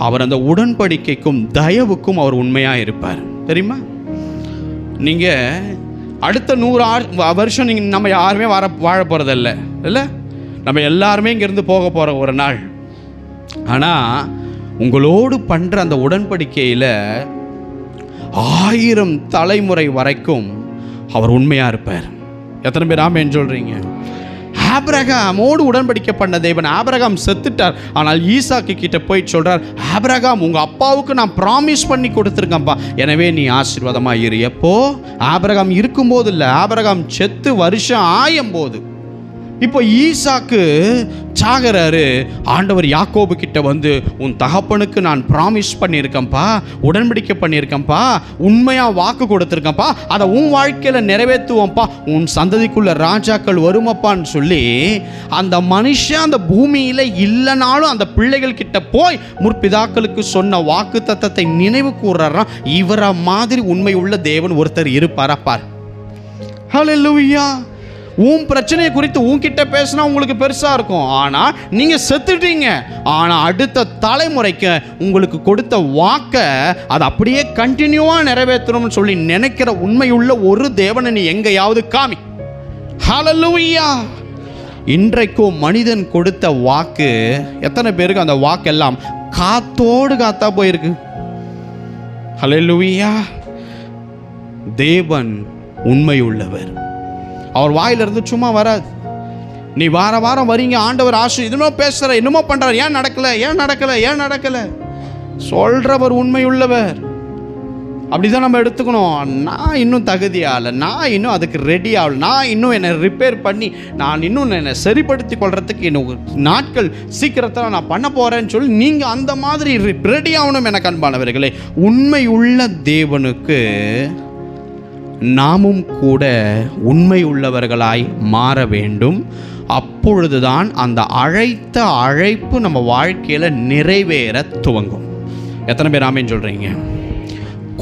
அவர் அந்த உடன்படிக்கைக்கும் தயவுக்கும் அவர் உண்மையாக இருப்பார். தெரியுமா? நீங்கள் அடுத்த 100 வருஷம் நீங்கள் நம்ம யாருமே வாழ போகிறதில்ல இல்லை, நம்ம எல்லாருமே இங்கேருந்து போக போகிற ஒரு நாள். ஆனால் உங்களோடு பண்ணுற அந்த உடன்படிக்கையில் 1000 தலைமுறை வரைக்கும் அவர் உண்மையாக இருப்பார். எத்தனை பேர் ஆமென் சொல்கிறீங்க? ஆபிரகாமோடு உடன்படிக்கை பண்ண தேவன், ஆபிரகாம் செத்துட்டார், ஆனால் ஈசாக்கு கிட்ட போய் சொல்றார், ஆபிரகாம், உங்க அப்பாவுக்கு நான் ப்ராமிஸ் பண்ணி கொடுத்துருக்கேன்ப்பா, எனவே நீ ஆசீர்வாதமா இரு. எப்போ? ஆபிரகாம் இருக்கும்போது இல்லை, ஆபிரகாம் செத்து வருஷம் ஆயும் போது. இப்போ ஈசாக்கு சாகராரு. ஆண்டவர் யாக்கோபு கிட்ட வந்து, உன் தகப்பனுக்கு நான் ப்ராமிஸ் பண்ணியிருக்கேன்ப்பா, உடன்படிக்கை பண்ணியிருக்கேன்ப்பா, உண்மையாக வாக்கு கொடுத்துருக்கேன்ப்பா, அதை உன் வாழ்க்கையில் நிறைவேற்றுவோம்ப்பா, உன் சந்ததிக்குள்ள ராஜாக்கள் வருமப்பான்னு சொல்லி அந்த மனுஷன் அந்த பூமியில் இல்லைனாலும் அந்த பிள்ளைகள் கிட்ட போய் முற்பிதாக்களுக்கு சொன்ன வாக்கு தத்தத்தை நினைவு கூறுறான். இவரை மாதிரி உண்மை உள்ள தேவன் ஒருத்தர் இருப்பாரா பார். ஹல்லேலூயா. உன் பிரச்சனையை குறித்து உன்கிட்ட பேசினா உங்களுக்கு பெருசாக இருக்கும், ஆனால் நீங்கள் செத்துட்டீங்க. ஆனால் அடுத்த தலைமுறைக்கு உங்களுக்கு கொடுத்த வாக்கை அதை அப்படியே கண்டினியூவாக நிறைவேற்றணும்னு சொல்லி நினைக்கிற உண்மையுள்ள ஒரு தேவனை நீ எங்கேயாவது காமி. ஹல்லேலூயா. இன்றைக்கும் மனிதன் கொடுத்த வாக்கு எத்தனை பேருக்கு அந்த வாக்கெல்லாம் காத்தா போயிருக்கு? ஹல்லேலூயா. தேவன் உண்மை உள்ளவர். அவர் வாயிலிருந்து சும்மா வராது. நீ வாரம் வரீங்க, ஆண்டவர் இன்னமோ பேசுகிற, இன்னமோ பண்ணுறார், ஏன் நடக்கலை சொல்கிறவர் உண்மை உள்ளவர். அப்படிதான் நம்ம எடுத்துக்கணும். நான் இன்னும் தகுதியாகலை, நான் இன்னும் அதுக்கு ரெடி ஆகலை, நான் இன்னும் என்னை ரிப்பேர் பண்ணி நான் இன்னும் என்னை சரிப்படுத்தி கொள்றதுக்கு இன்னும் நாட்கள் சீக்கிரத்தில் நான் பண்ண போகிறேன்னு சொல்லி நீங்கள் அந்த மாதிரி ரெடி ஆகணும். எனக்கு அன்பானவர்களே, உண்மை உள்ள தேவனுக்கு நாமும் கூட உண்மை உள்ளவர்களாய் மாற வேண்டும். அப்பொழுதுதான் அந்த அழைத்த அழைப்பு நம்ம வாழ்க்கையில் நிறைவேற துவங்கும். எத்தனை பேர் ஆமேன்னு சொல்கிறீங்க?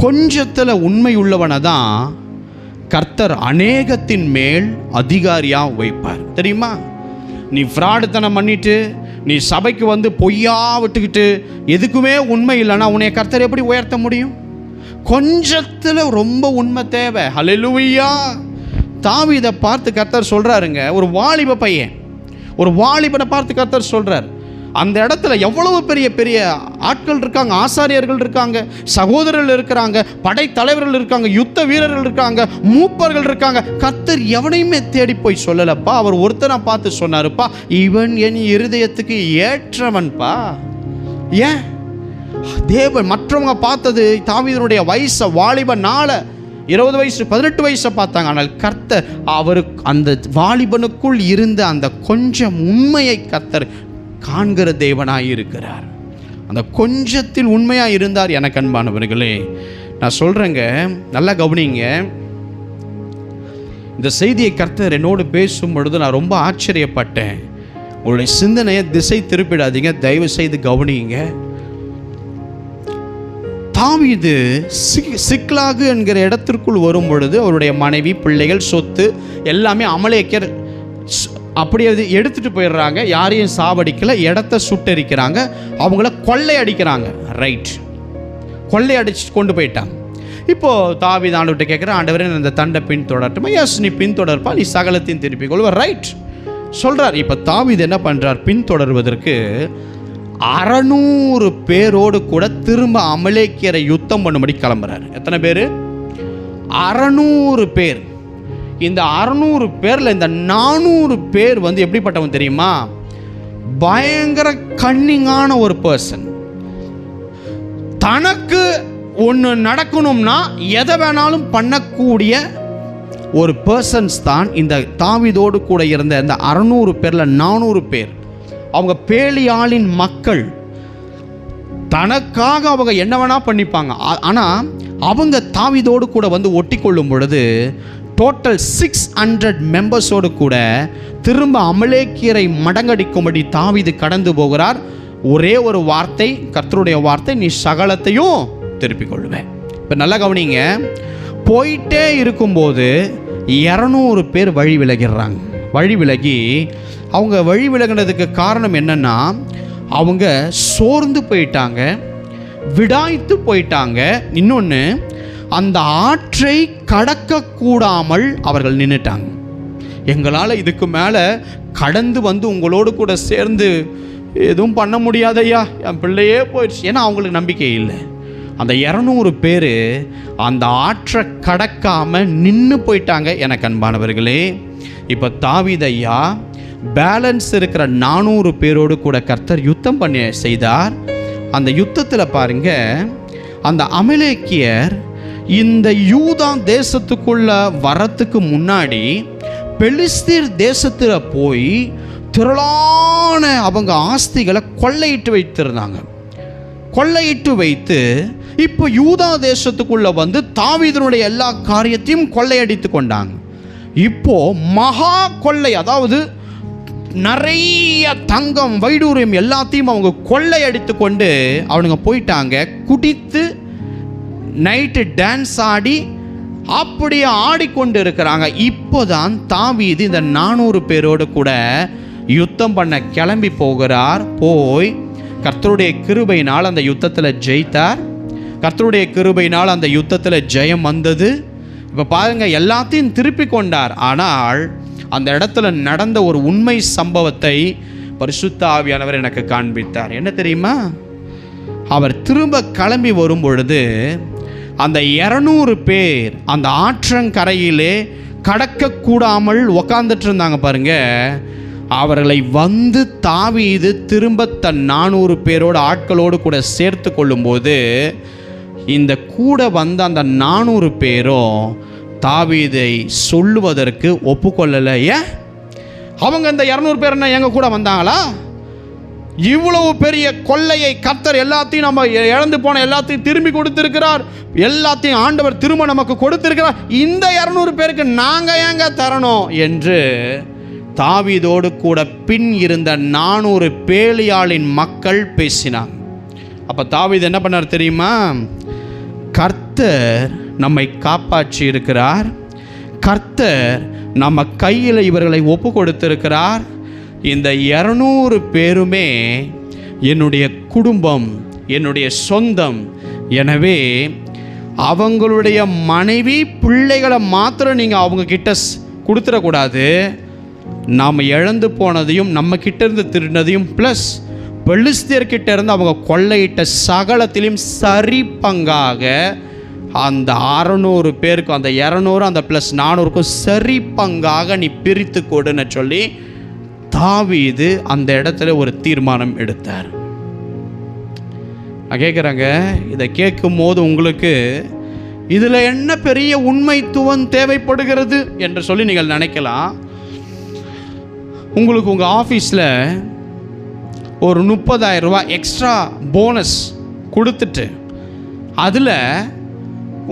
கொஞ்சத்தில் உண்மை உள்ளவனை தான் கர்த்தர் அநேகத்தின் மேல் அதிகாரியாக வைப்பார். தெரியுமா? நீ ஃப்ராடுத்தனம் பண்ணிட்டு நீ சபைக்கு வந்து பொய்யா விட்டுக்கிட்டு எதுக்குமே உண்மை இல்லைன்னா உன்னை கர்த்தர் எப்படி உயர்த்த முடியும்? கொஞ்சத்தில் ரொம்ப உண்மை தேவை. ஹல்லேலூயா. தாவீதை பார்த்து கர்த்தர் சொல்கிறாருங்க, ஒரு வாலிப பையன், ஒரு வாலிபனை பார்த்து கர்த்தர் சொல்கிறார், அந்த இடத்துல எவ்வளவு பெரிய பெரிய ஆட்கள் இருக்காங்க, ஆசாரியர்கள் இருக்காங்க, சகோதரர்கள் இருக்கிறாங்க, படைத்தலைவர்கள் இருக்காங்க, யுத்த வீரர்கள் இருக்காங்க, மூப்பர்கள் இருக்காங்க. கர்த்தர் எவனையுமே தேடி போய் சொல்லலப்பா. அவர் ஒருத்தனை பார்த்து சொன்னாருப்பா, இவன் என் இருதயத்துக்கு ஏற்றவன்பா. ஏன்? தேவன் மற்றவங்க பார்த்தது தாவீதுடைய வயசை, வாலிப நாளை, 20 வயசு 18 வயசை பார்த்தாங்க. ஆனால் கர்த்தர் அவருக்கு அந்த வாலிபனுக்குள் இருந்த அந்த கொஞ்சம் உண்மையை கர்த்தர் காண்கிற தேவனாய் இருக்கிறார். அந்த கொஞ்சத்தில் உண்மையாக இருந்தார். எனக்கு அன்பானவர்களே, நான் சொல்கிறேங்க, நல்லா கவனிங்க. இந்த செய்தியை கர்த்தர் என்னோடு பேசும் பொழுது நான் ரொம்ப ஆச்சரியப்பட்டேன். உங்களுடைய சிந்தனையை திசை திருப்பிடாதீங்க, தயவு செய்து கவனிங்க. தாவீது சிக்லாகு என்கிற இடத்திற்குள் வரும் பொழுது அவருடைய மனைவி, பிள்ளைகள், சொத்து எல்லாமே அமலேக்கர் அப்படியே எடுத்துகிட்டு போயிடுறாங்க. யாரையும் சாவடிக்கல, இடத்த சுட்டரிக்கிறாங்க, அவங்கள கொள்ளை அடிக்கிறாங்க. ரைட், கொள்ளை அடிச்சு கொண்டு போயிட்டாங்க. இப்போது தாவீது ஆண்டவர்கிட்ட கேட்குற, ஆண்டவரே இந்த தண்டை பின்தொடரட்டுமா? எஸ், நீ பின்தொடர்ப்பா, நீ சகலத்தையும் திருப்பிக் கொள்வ. ரைட் சொல்கிறார். இப்போ தாவீது என்ன பண்ணுறார்? பின்தொடர்வதற்கு 600 பேரோடு கூட திரும்ப அமலேக்கியரை யுத்தம் பண்ணும்படி கிளம்புறாரு. எத்தனை பேர்? 600 பேர். இந்த 600 பேரில் இந்த 400 பேர் வந்து எப்படிப்பட்டவன் தெரியுமா? பயங்கர கன்னிங்கான ஒரு பர்சன். தனக்கு ஒன்று நடக்கணும்னா எதை வேணாலும் பண்ணக்கூடிய ஒரு பர்சன்ஸ் தான் இந்த தாவீதோடு கூட இருந்த இந்த 600 பேரில் 400 பேர். அவங்க பேலியாளின் மக்கள். தனக்காக அவங்க என்ன வேணா பண்ணிப்பாங்க. ஆனால் அவங்க தாவீதோடு கூட வந்து ஒட்டி கொள்ளும் பொழுது டோட்டல் 600 மெம்பர்ஸோடு கூட திரும்ப அமலேக்கியரை மடங்கடிக்கும்படி தாவீது கடந்து போகிறார். ஒரே ஒரு வார்த்தை, கர்த்தருடைய வார்த்தை, நீ சகலத்தையும் திருப்பிக் கொள்வேன். இப்போ நல்லா கவனிங்க. போயிட்டே இருக்கும்போது 200 பேர் வழி விலகிடுறாங்க. வழி விலகி அவங்க வழி விலகினதுக்கு காரணம் என்னன்னா, அவங்க சோர்ந்து போயிட்டாங்க, விடாய்த்து போயிட்டாங்க. இன்னொன்று, அந்த ஆற்றை கடக்கக்கூடாமல் அவர்கள் நின்றுட்டாங்க. எங்களால் இதுக்கு மேலே கடந்து வந்து உங்களோடு கூட சேர்ந்து எதுவும் பண்ண முடியாதையா, என் பிள்ளையே போயிடுச்சு. ஏன்னா அவங்களுக்கு நம்பிக்கை இல்லை. அந்த 200 பேர் அந்த ஆற்றை கடக்காமல் நின்று போயிட்டாங்க. எனக்கு அன்பானவர்களே, இப்போ தாவீதையா பேலன்ஸ் இருக்கிற 400 பேரோடு கூட கர்த்தர் யுத்தம் பண்ணி செய்தார். அந்த யுத்தத்தில் பாருங்க, அந்த அமலேக்கியர் இந்த யூதா தேசத்துக்குள்ள வரத்துக்கு முன்னாடி பெலிஸ்தீர் தேசத்தில் போய் திரளான அவங்க ஆஸ்திகளை கொள்ளையிட்டு வைத்திருந்தாங்க. கொள்ளையிட்டு வைத்து இப்போ யூதா தேசத்துக்குள்ள வந்து தாவீதுனுடைய எல்லா காரியத்தையும் கொள்ளையடித்து கொண்டாங்க. இப்போ மகா கொள்ளை, அதாவது நிறைய தங்கம், வைடூரியம் எல்லாத்தையும் அவங்க கொள்ளையடித்து கொண்டு அவனுங்க போயிட்டாங்க. குடித்து நைட்டு டான்ஸ் ஆடி அப்படியே ஆடிக்கொண்டு இருக்கிறாங்க. இப்போதான் தாவீது இந்த 400 பேரோடு கூட யுத்தம் பண்ண கிளம்பி போகிறார். போய் கர்த்தருடைய கிருபையினால் அந்த யுத்தத்தில் ஜெயித்தார். கர்த்தருடைய கிருபையினால் அந்த யுத்தத்தில் ஜெயம் வந்தது. இப்போ பாருங்க, எல்லாத்தையும் திருப்பி கொண்டார். ஆனால் அந்த இடத்துல நடந்த ஒரு உண்மை சம்பவத்தை பரிசுத்த ஆவியானவர் எனக்கு காண்பித்தார். என்ன தெரியுமா? அவர் திரும்ப கிளம்பி வரும் பொழுது அந்த 200 பேர் அந்த ஆற்றங்கரையிலே கடக்கக்கூடாமல் உக்காந்துட்டு இருந்தாங்க பாருங்க. அவர்களை வந்து தாவீது திரும்ப தன் 400 பேரோட ஆட்களோடு கூட சேர்த்து கொள்ளும்போது இந்த கூட வந்த அந்த 400 பேரும் தாவீதை சொல்லுவதற்கு ஒப்புக்கொள்ளலை. ஏன்? அவங்க இந்த 200 பேர் என்ன எங்க கூட வந்தாங்களா? இவ்வளவு பெரிய கொள்ளையை கர்த்தர் எல்லாத்தையும் நம்ம இழந்து போன எல்லாத்தையும் திரும்பி கொடுத்திருக்கிறார், எல்லாத்தையும் ஆண்டவர் திரும்ப நமக்கு கொடுத்திருக்கிறார், இந்த 200 பேருக்கு நாங்க ஏங்க தரணும் என்று தாவீதோடு கூட பின் இருந்த 400 பேலியாளின் மக்கள் பேசினாங்க. அப்ப தாவீது என்ன பண்ணார் தெரியுமா? கர்த்தர் நம்மை காப்பாற்றி இருக்கிறார், கர்த்தர் நம்ம கையில் இவர்களை ஒப்பு கொடுத்திருக்கிறார், இந்த 200 பேருமே என்னுடைய குடும்பம், என்னுடைய சொந்தம். எனவே அவங்களுடைய மனைவி பிள்ளைகளை மாத்திரம் நீங்கள் அவங்க கிட்ட கொடுத்துடக்கூடாது. நாம் இழந்து போனதையும் நம்ம கிட்ட இருந்து திருடினதையும் ப்ளஸ் பெலிஸ்தியர்கிட்ட இருந்து அவங்க கொள்ளையிட்ட சகலத்திலையும் சரி பங்காக அந்த 600 பேருக்கும், அந்த 200 அந்த ப்ளஸ் 400க்கும் சரி பங்காக நீ பிரித்து கொடுன்னு சொல்லி தாவீது அந்த இடத்துல ஒரு தீர்மானம் எடுத்தார். நான் கேட்குறேங்க, இதை கேட்கும் போது உங்களுக்கு இதில் என்ன பெரிய உண்மைத்துவம் தேவைப்படுகிறது என்று சொல்லி நீங்கள் நினைக்கலாம். உங்களுக்கு உங்கள் ஆஃபீஸில் ஒரு 30,000 ரூபாய் எக்ஸ்ட்ரா போனஸ் கொடுத்துட்டு அதில்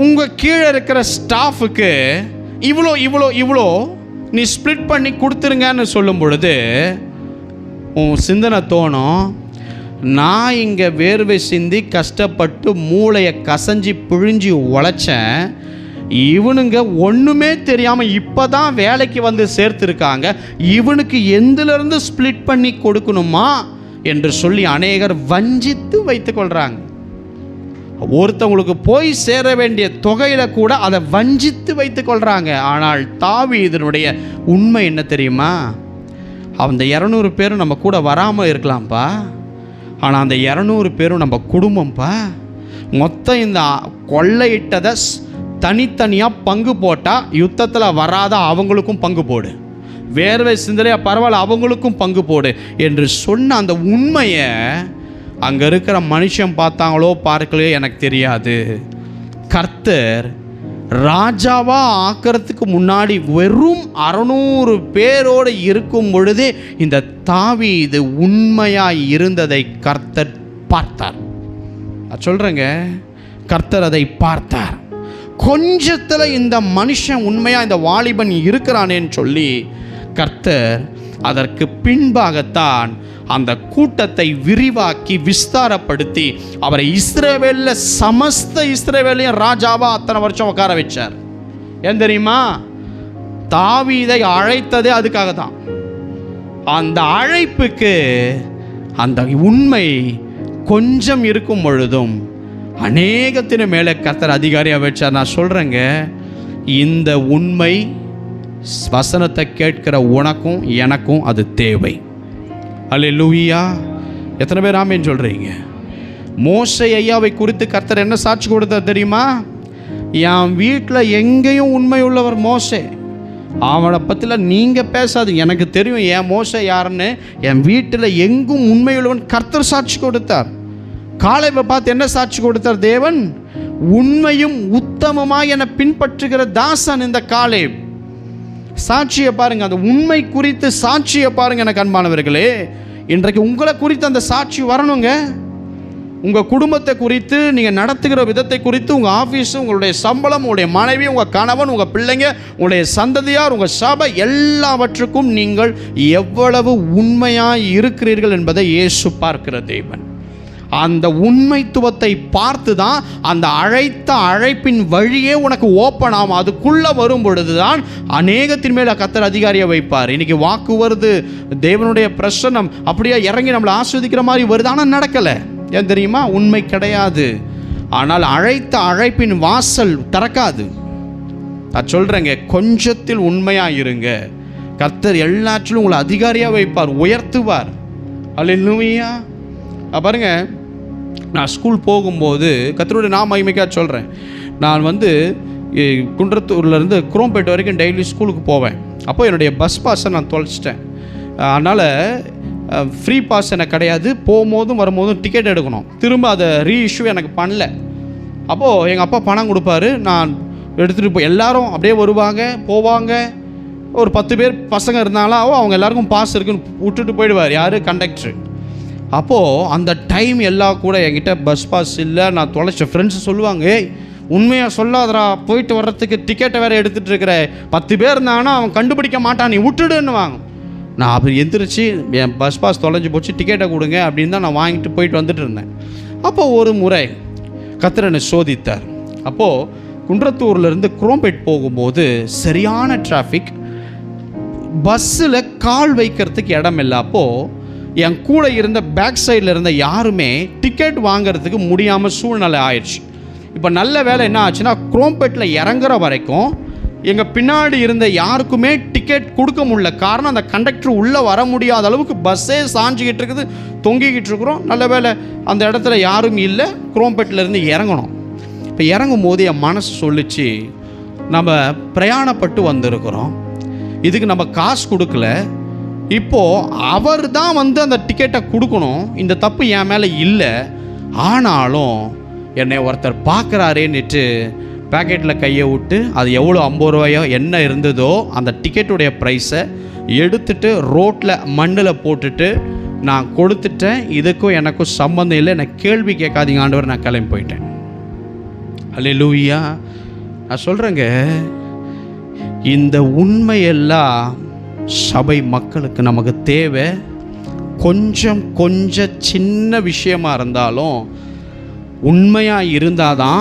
உங்கள் கீழே இருக்கிற ஸ்டாஃபுக்கு இவ்வளோ இவ்வளோ இவ்வளோ நீ ஸ்ப்ளிட் பண்ணி கொடுத்துருங்கன்னு சொல்லும் பொழுது உன் சிந்தனை தோணும், நான் இங்கே வேர்வை சிந்தி கஷ்டப்பட்டு மூளையை கசஞ்சி பிழிஞ்சி உழைச்சேன், இவனுங்க ஒன்றுமே தெரியாமல் இப்போ தான் வேலைக்கு வந்து சேர்த்துருக்காங்க, இவனுக்கு எந்திலிருந்து ஸ்ப்ளிட் பண்ணி கொடுக்கணுமா என்று சொல்லி அநேகர் வஞ்சித்து வைத்து கொள்கிறாங்க. ஒருத்தவங்களுக்கு போய் சேர வேண்டிய தொகையில் கூட அதை வஞ்சித்து வைத்து கொள்கிறாங்க. ஆனால் தாவீதினுடைய உண்மை என்ன தெரியுமா? அந்த 200 பேரும் நம்ம கூட வராமல் இருக்கலாம்ப்பா, ஆனால் அந்த 200 பேரும் நம்ம குடும்பம்ப்பா. மொத்தம் இந்த கொள்ளையிட்டதை தனித்தனியாக பங்கு போட்டால் யுத்தத்தில் வராத அவங்களுக்கும் பங்கு போடு, வேர்வை சிந்தலையா பரவாயில்ல அவங்களுக்கும் பங்கு போடு என்று சொன்ன அந்த உண்மையை அங்கே இருக்கிற மனுஷன் பார்த்தாங்களோ பார்க்கலையோ எனக்கு தெரியாது. கர்த்தர் ராஜாவா ஆக்கிறதுக்கு முன்னாடி வெறும் 600 பேரோடு இருக்கும் பொழுதே இந்த தாவீது உண்மையாய் இருந்ததை கர்த்தர் பார்த்தார். சொல்கிறேங்க, கர்த்தர் அதை பார்த்தார். கொஞ்சத்தில் இந்த மனுஷன் உண்மையாக இந்த வாலிபன் இருக்கிறானேன்னு சொல்லி கர்த்தர் அதற்கு பின்பாகத்தான் அந்த கூட்டத்தை விரிவாக்கி விஸ்தாரப்படுத்தி அவரை இஸ்ரவேலில் சமஸ்த இஸ்ரவேலையும் ராஜாவா அத்தனை வருஷம் உட்கார வச்சார். ஏன் தெரியுமா? தாவீதை அழைத்ததே அதுக்காக தான். அந்த அழைப்புக்கு அந்த உண்மை கொஞ்சம் இருக்கும் பொழுதும் அநேகத்தின் மேலே கர்த்தர் அதிகாரியாக வச்சார். நான் சொல்கிறேங்க, இந்த உண்மை வசனத்தை கேட்கிற உனக்கும் எனக்கும் அது தேவை. அல்லேலூயா! எத்தனை பேர் ஆமென் சொல்கிறீங்க? மோசே ஐயாவை குறித்து கர்த்தர் என்ன சாட்சி கொடுத்தார் தெரியுமா? என் வீட்டில் எங்கேயும் உண்மை உள்ளவர் மோசே, அவனை பற்றிலாம் நீங்கள் பேசாது, எனக்கு தெரியும் என் மோசே யாருன்னு. என் வீட்டில் எங்கும் உண்மை உள்ளவன் கர்த்தர் சாட்சி கொடுத்தார். காலேபை பார்த்து என்ன சாட்சி கொடுத்தார் தேவன்? உண்மையும் உத்தமமாக என பின்பற்றுகிற தாசன் இந்த காலேப். சாட்சியை பாருங்க, அந்த உண்மை குறித்து சாட்சியை பாருங்க. எனக்கு அன்பானவர்களே, இன்றைக்கு உங்களை குறித்து அந்த சாட்சி வரணுங்க. உங்கள் குடும்பத்தை குறித்து, நீங்கள் நடத்துகிற விதத்தை குறித்து, உங்கள் ஆஃபீஸு, உங்களுடைய சம்பளம், உங்களுடைய மனைவி, உங்கள் கணவன், உங்கள் பிள்ளைங்க, உங்களுடைய சந்ததியார், உங்கள் சபை, எல்லாவற்றுக்கும் நீங்கள் எவ்வளவு உண்மையாக இருக்கிறீர்கள் என்பதை இயேசு பார்க்கிற தேவன். அந்த உண்மைத்துவத்தை பார்த்து தான் அந்த அழைப்பின் வழியே உனக்கு ஓப்பன் ஆகும். அதுக்குள்ளே வரும் பொழுது தான் அநேகத்தின் மேலே கர்த்தர் அதிகாரியை வைப்பார். இன்றைக்கி வாக்கு வருது, தேவனுடைய பிரசன்னம் அப்படியே இறங்கி நம்மளை ஆஸ்வதிக்கிற மாதிரி வருது, ஆனால் நடக்கலை. ஏன் தெரியுமா? உண்மை கிடையாது. ஆனால் அழைப்பின் வாசல் திறக்காது. நான் சொல்கிறேங்க, கொஞ்சத்தில் உண்மையாக இருங்க, கர்த்தர் எல்லாற்றிலும் உங்களை அதிகாரியாக வைப்பார், உயர்த்துவார். அல்லேலூயா! பாருங்க, நான் ஸ்கூல் போகும்போது கர்த்தருடைய நான் மகிமைக்காக சொல்கிறேன், நான் குன்றத்தூர்லேருந்து குரோம்பேட்டை வரைக்கும் டெய்லி ஸ்கூலுக்கு போவேன். அப்போ என்னுடைய பஸ் பாஸை நான் தொலைச்சிட்டேன். அதனால் ஃப்ரீ பாஸ் எனக்கு கிடையாது. போகும்போதும் வரும்போதும் டிக்கெட் எடுக்கணும். திரும்ப அதை ரீஇஷ்யூ எனக்கு பண்ணல. அப்போது எங்கள் அப்பா பணம் கொடுப்பாரு, நான் எடுத்துகிட்டு போய் எல்லாரும் அப்படியே வருவாங்க போவாங்க. ஒரு 10 பேர் பசங்க இருந்தாலும் அவங்க எல்லாருக்கும் பாஸ் இருக்குன்னு விட்டுட்டு போயிடுவார் யார், கண்டக்டரு. அப்போது அந்த டைம் எல்லாம் கூட என்கிட்ட பஸ் பாஸ் இல்லை, நான் தொலைச்ச ஃப்ரெண்ட்ஸு சொல்லுவாங்க, ஏய் உண்மையாக சொல்லாதரா, போயிட்டு வர்றதுக்கு டிக்கெட்டை வேறு எடுத்துகிட்டு இருக்கிற, 10 பேர் இருந்தாங்கன்னா அவன் கண்டுபிடிக்க மாட்டான், நீ விட்டுடுன்னு வாங்க. நான் அப்படி எந்திரிச்சு என் பஸ் பாஸ் தொலைஞ்சி போச்சு, டிக்கெட்டை கொடுங்க அப்படின்னு தான் நான் வாங்கிட்டு போயிட்டு வந்துட்டு இருந்தேன். அப்போது ஒரு முறை கர்த்தர் என்னை சோதித்தார். அப்போது குன்றத்தூர்லேருந்து குரோம்பேட் போகும்போது சரியான டிராஃபிக், பஸ்ஸில் கால் வைக்கிறதுக்கு இடம் இல்லை. அப்போது என் கூட இருந்த பேக் சைடில் இருந்த யாருமே டிக்கெட் வாங்கிறதுக்கு முடியாமல் சூழ்நிலை ஆயிடுச்சு. இப்போ நல்ல வேலை என்ன ஆச்சுன்னா, குரோம்பேட்டில் இறங்குற வரைக்கும் எங்கள் பின்னாடி இருந்த யாருக்குமே டிக்கெட் கொடுக்க முடியல. காரணம், அந்த கண்டக்டர் உள்ளே வர முடியாத அளவுக்கு பஸ்ஸே சாஞ்சிக்கிட்டு இருக்குது, தொங்கிக்கிட்டு இருக்கிறோம். நல்ல வேலை அந்த இடத்துல யாரும் இல்லை, குரோம்பேட்டிலேருந்து இறங்கணும். இப்போ இறங்கும் போது என் மனசு சொல்லிச்சு, நம்ம பிரயாணப்பட்டு வந்திருக்கிறோம், இதுக்கு நம்ம காசு கொடுக்கல, இப்போது அவர் தான் அந்த டிக்கெட்டை கொடுக்கணும், இந்த தப்பு என் மேலே இல்லை. ஆனாலும் என்னை ஒருத்தர் பார்க்குறாரேன்னுட்டு பேக்கெட்டில் கையை விட்டு அது எவ்வளோ 50 ரூபாயோ என்ன இருந்ததோ அந்த டிக்கெட்டுடைய ப்ரைஸை எடுத்துட்டு ரோட்டில் மண்ணில் போட்டுட்டு நான் கொடுத்துட்டேன், இதுக்கும் எனக்கும் சம்மந்தம் இல்லை, எனக்கு கேள்வி கேட்காதீங்க ஆண்டவர், நான் கிளம்பி போயிட்டேன். அல்லேலூயா. நான் சொல்கிறேங்க, இந்த உண்மையெல்லாம் சபை மக்களுக்கு நமக்கு தேவை. கொஞ்சம் சின்ன விஷயமா இருந்தாலும் உண்மையாக இருந்தால் தான்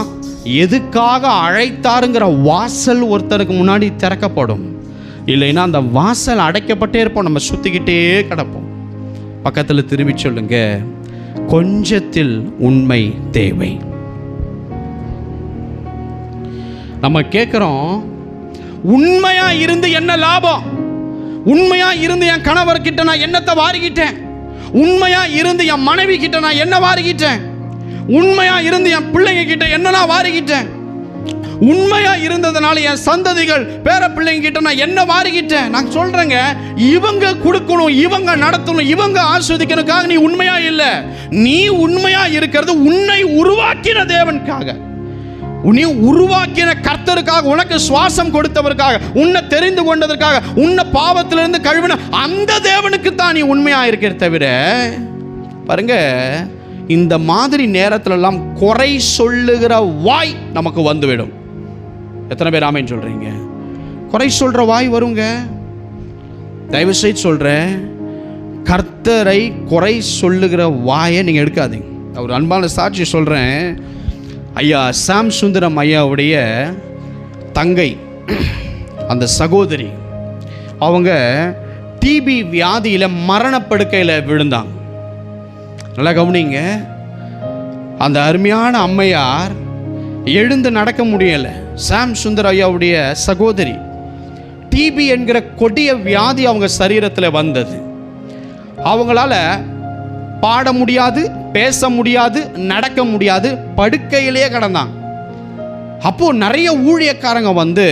எதுக்காக அழைத்தாருங்கிற வாசல் ஒருத்தருக்கு முன்னாடி திறக்கப்படும். இல்லைன்னா அந்த வாசல் அடைக்கப்பட்டே இருப்போம், நம்ம சுற்றிக்கிட்டே கிடப்போம். பக்கத்தில் திரும்பி சொல்லுங்க, கொஞ்சத்தில் உண்மை தேவை. நம்ம கேட்குறோம், உண்மையா இருந்து என்ன லாபம்? உண்மையா இருந்து என் கணவர்கிட்ட நான் என்னத்தை வாரிக்கிட்டேன்? உண்மையா இருந்து என் மனைவி கிட்ட நான் என்ன வாரிக்கிட்டேன்? உண்மையா இருந்து என் பிள்ளைங்க கிட்ட என்ன நான் வாரிக்கிட்டேன்? உண்மையா இருந்ததுனால என் சந்ததிகள் பேர பிள்ளைங்க கிட்ட நான் என்ன வாரிக்கிட்டேன்? நான் சொல்றேங்க, இவங்க கொடுக்கணும், இவங்க நடத்தணும், இவங்க ஆஸ்வதிக்கணுக்காக நீ உண்மையா இல்லை. நீ உண்மையா இருக்கிறது உன்னை உருவாக்கின தேவனுக்காக, உன்னை உருவாக்கின கர்த்தருக்காக, உனக்கு சுவாசம் கொடுத்தவருக்காக, உன்னை தெரிந்து கொண்டதற்காக, உன்னை பாவத்திலிருந்து கழுவின அந்த தேவனுக்கு தான் நீ உண்மையா இருக்கிற. தவிர பாருங்க, இந்த மாதிரி நேரத்திலெல்லாம் குறை சொல்லுகிற வாய் நமக்கு வந்துவிடும். எத்தனை பேர் ஆமைன்னு சொல்றீங்க? குறை சொல்ற வாய் வருங்க. தயவு செய்து சொல்றேன், கர்த்தரை குறை சொல்லுகிற வாயை நீங்க எடுக்காதீங்க. ஒரு அன்பான சாட்சி சொல்றேன். ஐயா சாம் சுந்தரம் ஐயாவுடைய தங்கை, அந்த சகோதரி, அவங்க டிபி வியாதியில் மரணப்படுக்கையில் விழுந்தாங்க. நல்லா கவனிங்க, அந்த அருமையான அம்மையார் எழுந்து நடக்க முடியலை. சாம் சுந்தர் ஐயாவுடைய சகோதரி, டிபி என்கிற கொடிய வியாதி அவங்க சரீரத்தில் வந்தது. அவங்களால பாட முடியாது, பேச முடியாது, நடக்க முடியாது, படுக்கையிலேயே கிடந்தாங்க. அப்போ நிறைய ஊழியக்காரங்க வந்து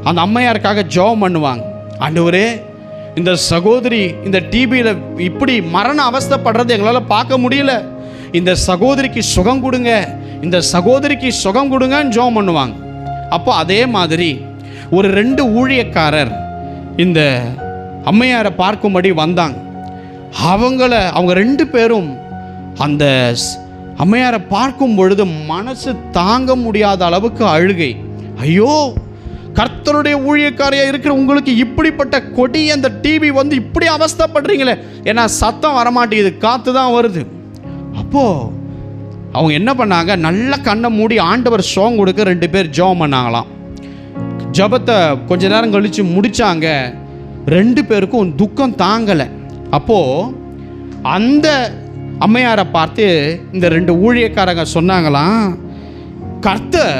அந்த அம்மையாருக்காக ஜெபம் பண்ணுவாங்க. ஆண்டவரே, இந்த சகோதரி இந்த டிபியில் இப்படி மரண அவஸ்தைப்படுறது எங்களால் பார்க்க முடியல, இந்த சகோதரிக்கு சுகம் கொடுங்க, இந்த சகோதரிக்கு சுகம் கொடுங்கன்னு ஜெபம் பண்ணுவாங்க. அப்போ அதே மாதிரி ஒரு 2 ஊழியக்காரர் இந்த அம்மையாரை பார்க்கும்படி வந்தாங்க. அவங்க 2 பேரும் அந்த அம்மையாரை பார்க்கும் பொழுது மனசு தாங்க முடியாத அளவுக்கு அழுகை. ஐயோ, கர்த்தருடைய ஊழியக்காரியா இருக்கிற உங்களுக்கு இப்படிப்பட்ட கொடி அந்த டிவி வந்து இப்படி அவஸ்தைப்படுறீங்களே, ஏன்னா சத்தம் வரமாட்டேங்குது, காத்து தான் வருது. அப்போ அவங்க என்ன பண்ணாங்க, நல்ல கண்ணை மூடி ஆண்டவர் சோங் கொடுக்க 2 பேர் ஜெபம் பண்ணாங்களாம். ஜெபத்தை கொஞ்ச நேரம் கழிச்சு முடிச்சாங்க. 2 பேருக்கும் துக்கம் தாங்கலை. அப்போ அந்த அம்மையாரை பார்த்து இந்த 2 ஊழியக்காரங்க சொன்னாங்களாம், கர்த்தர்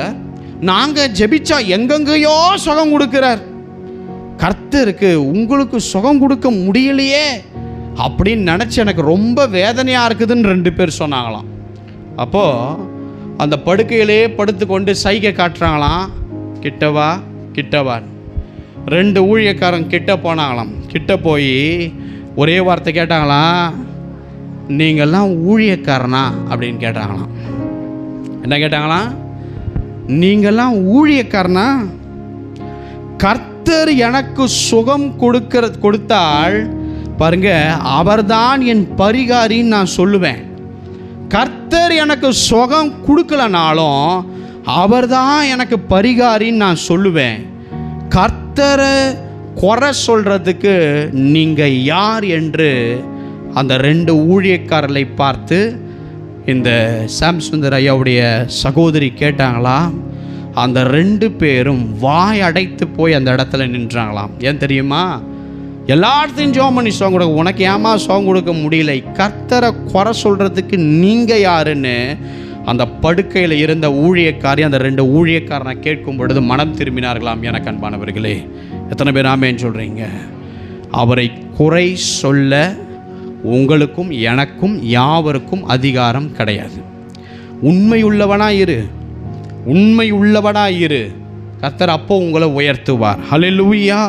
நாங்கள் ஜெபிச்சா எங்கெங்கேயோ சுகம் கொடுக்கிறார், கர்த்தருக்கு உங்களுக்கு சுகம் கொடுக்க முடியலையே அப்படின்னு நினச்சி எனக்கு ரொம்ப வேதனையாக இருக்குதுன்னு 2 பேர் சொன்னாங்களாம். அப்போது அந்த படுக்கையிலே படுத்து கொண்டு சைகை காட்டுறாங்களாம், கிட்டவா கிட்டவா. 2 ஊழியக்காரங்க கிட்ட போனாங்களாம். கிட்ட போய் ஒரே வார்த்தை கேட்டாங்களாம், நீங்கள்லாம் ஊழியக்காரனா அப்படின்னு கேட்டாங்களாம். என்ன கேட்டாங்களாம்? நீங்கள்லாம் ஊழியக்காரனா? கர்த்தர் எனக்கு சுகம் கொடுத்தால் பாருங்க, அவர்தான் என் பரிகாரின்னு நான் சொல்லுவேன். கர்த்தர் எனக்கு சுகம் கொடுக்கலனாலும் அவர்தான் எனக்கு பரிகாரின்னு நான் சொல்லுவேன். கர்த்தரை குறை சொல்றதுக்கு நீங்க யார் என்று அந்த 2 ஊழியக்காரர்களை பார்த்து இந்த சாம் சுந்தர் ஐயாவுடைய சகோதரி கேட்டாங்களா. அந்த 2 பேரும் வாய் அடைத்து போய் அந்த இடத்துல நின்றாங்களாம். ஏன் தெரியுமா? எல்லாத்தையும் ஜெபம் பண்ணி சுகம் கொடுக்க, உனக்கு ஏமா சுகம் கொடுக்க முடியல? கர்த்தரை குறை சொல்கிறதுக்கு நீங்கள் யாருன்னு அந்த படுக்கையில் இருந்த ஊழியக்காரி அந்த 2 ஊழியக்காரனை கேட்கும் பொழுது மனம் திரும்பினார்களாம். எனக்கு அன்பானவர்களே, எத்தனை பேர் ஆமேன்னு சொல்கிறீங்க? அவரை குறை சொல்ல உங்களுக்கும் எனக்கும் யாவருக்கும் அதிகாரம் கிடையாது. உண்மை உள்ளவனா இரு, கர்த்தர் அப்போ உங்களை உயர்த்துவார். ஹல்லேலூயா.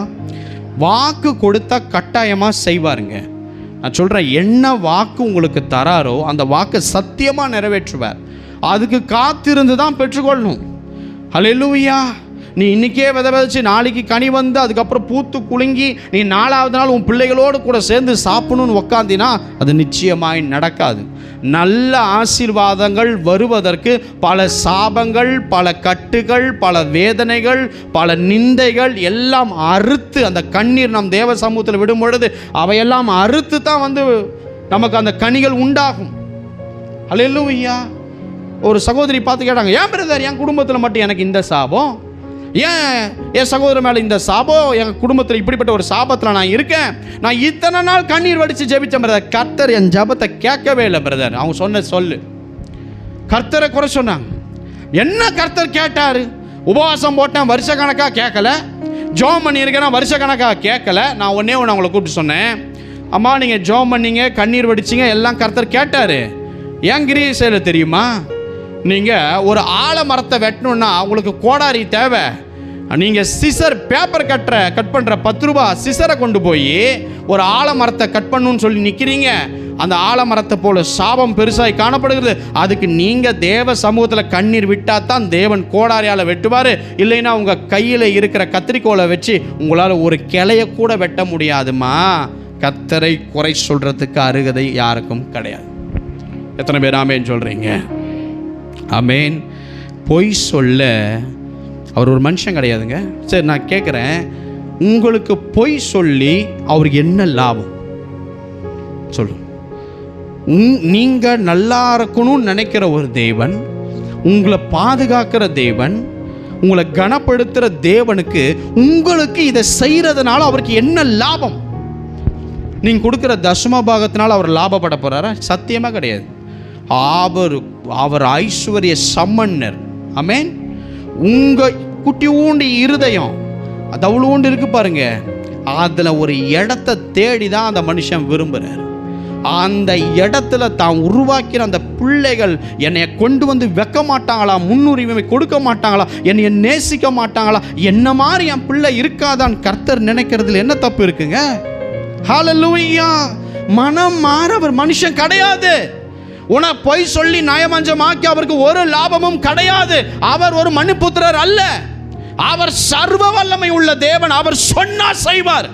வாக்கு கொடுத்தா கட்டாயமாக செய்வாருங்க. நான் சொல்கிறேன், என்ன வாக்கு உங்களுக்கு தராரோ அந்த வாக்கு சத்தியமாக நிறைவேற்றுவார். அதுக்கு காத்திருந்து தான் பெற்றுக்கொள்ளணும். ஹல்லேலூயா. நீ இன்றைக்கே விதைச்சு நாளைக்கு கனி வந்து அதுக்கப்புறம் பூத்து குலுங்கி நீ 4வது நாள் உன் பிள்ளைகளோடு கூட சேர்ந்து சாப்பிடணும்னு உக்காந்தினா அது நிச்சயமாய் நடக்காது. நல்ல ஆசீர்வாதங்கள் வருவதற்கு பல சாபங்கள், பல கட்டுகள், பல வேதனைகள், பல நிந்தைகள் எல்லாம் அறுத்து அந்த கண்ணீர் நம் தேவ சமூகத்தில் விடும் பொழுது அவையெல்லாம் அறுத்து தான் வந்து நமக்கு அந்த கனிகள் உண்டாகும். ஹல்லேலூயா. ஒரு சகோதரி பார்த்து கேட்டாங்க, ஏன் பிரதர் என் குடும்பத்தில் மட்டும் எனக்கு இந்த சாபம், ஏன் என் சகோதரர் மேலே இந்த சாபம், என் குடும்பத்தில் இப்படிப்பட்ட ஒரு சாபத்தில் நான் இருக்கேன், நான் இத்தனை நாள் கண்ணீர் வடித்து ஜெபிச்சேன் பிரதர், கர்த்தர் என் ஜபத்தை கேட்கவே இல்லை பிரதர். அவங்க சொன்ன சொல்லு கர்த்தரை குறை சொன்னாங்க. என்ன கர்த்தர் கேட்டார்? உபவாசம் போட்டேன் வருஷ கணக்காக கேட்கல, ஜெபம் பண்ணியிருக்கேன் வருஷ கணக்காக கேட்கல. நான் ஒன்றே ஒன்று அவங்கள கூப்பிட்டு சொன்னேன், அம்மா நீங்கள் ஜெபம் பண்ணீங்க, கண்ணீர் வடிச்சிங்க, எல்லாம் கர்த்தர் கேட்டார். ஏன் கிரியை செய்யல தெரியுமா? நீங்கள் ஒரு ஆலமரத்தை வெட்டணுன்னா உங்களுக்கு கோடாரி தேவை. நீங்கள் சிசர் பேப்பர் கட் பண்ணுற 10 ரூபா சிசரை கொண்டு போய் ஒரு ஆலமரத்தை கட் பண்ணணும்னு சொல்லி நிற்கிறீங்க. அந்த ஆலமரத்தை போல சாபம் பெருசாக காணப்படுகிறது. அதுக்கு நீங்கள் தேவ சமூகத்தில் கண்ணீர் விட்டால் தான் தேவன் கோடாரியால் வெட்டுவார். இல்லைன்னா உங்கள் கையில் இருக்கிற கத்திரிக்கோலை வச்சு உங்களால் ஒரு கிளையை கூட வெட்ட முடியாதுமா. கர்த்தரை குறை சொல்கிறதுக்கு அருகதை யாருக்கும் கிடையாது. எத்தனை பேர் ஆமேன்னு சொல்கிறீங்க? ஆமேன். பொய் சொல்ல அவர் ஒரு மனுஷன் கிடையாதுங்க. சரி, நான் கேட்குறேன், உங்களுக்கு பொய் சொல்லி அவருக்கு என்ன லாபம் சொல்லு? நீங்கள் நல்லா இருக்கணும்னு நினைக்கிற ஒரு தேவன், உங்களை பாதுகாக்கிற தேவன், உங்களை கனப்படுத்துகிற தேவனுக்கு உங்களுக்கு இதை செய்கிறதுனால அவருக்கு என்ன லாபம்? நீங்கள் கொடுக்குற தசம பாகத்தினால அவர் லாபப்பட போகிறாரா? சத்தியமாக கிடையாது. அவர் ஐஸ்வர்ய சம்மன்னர். ஆமென். உங்கள் குட்டி ஊண்டி இருதயம் அது அவ்வளோ ஊண்டு இருக்கு பாருங்க, அதில் ஒரு இடத்தை தேடி தான் அந்த மனுஷன் விரும்புகிறார். அந்த இடத்துல தான் உருவாக்கிற அந்த பிள்ளைகள் என்னை கொண்டு வந்து வைக்க மாட்டாங்களா, முன்னுரிமை கொடுக்க மாட்டாங்களா, என்னை நேசிக்க மாட்டாங்களா, என்ன மாதிரி என் பிள்ளை இருக்காதான் கர்த்தர் நினைக்கிறதுல என்ன தப்பு இருக்குங்க? ஹல்லேலூயா. மனம் மாறவர் மனுஷன் கிடையாது. உன பொய் சொல்லி நயமஞ்சமாக்கி அவருக்கு ஒரு லாபமும் கிடையாது. அவர் ஒரு மனுபுத்திரர் அல்ல. அவர் சர்வ வல்லமை உள்ள தேவன். அவர் சொன்னா செய்வார்.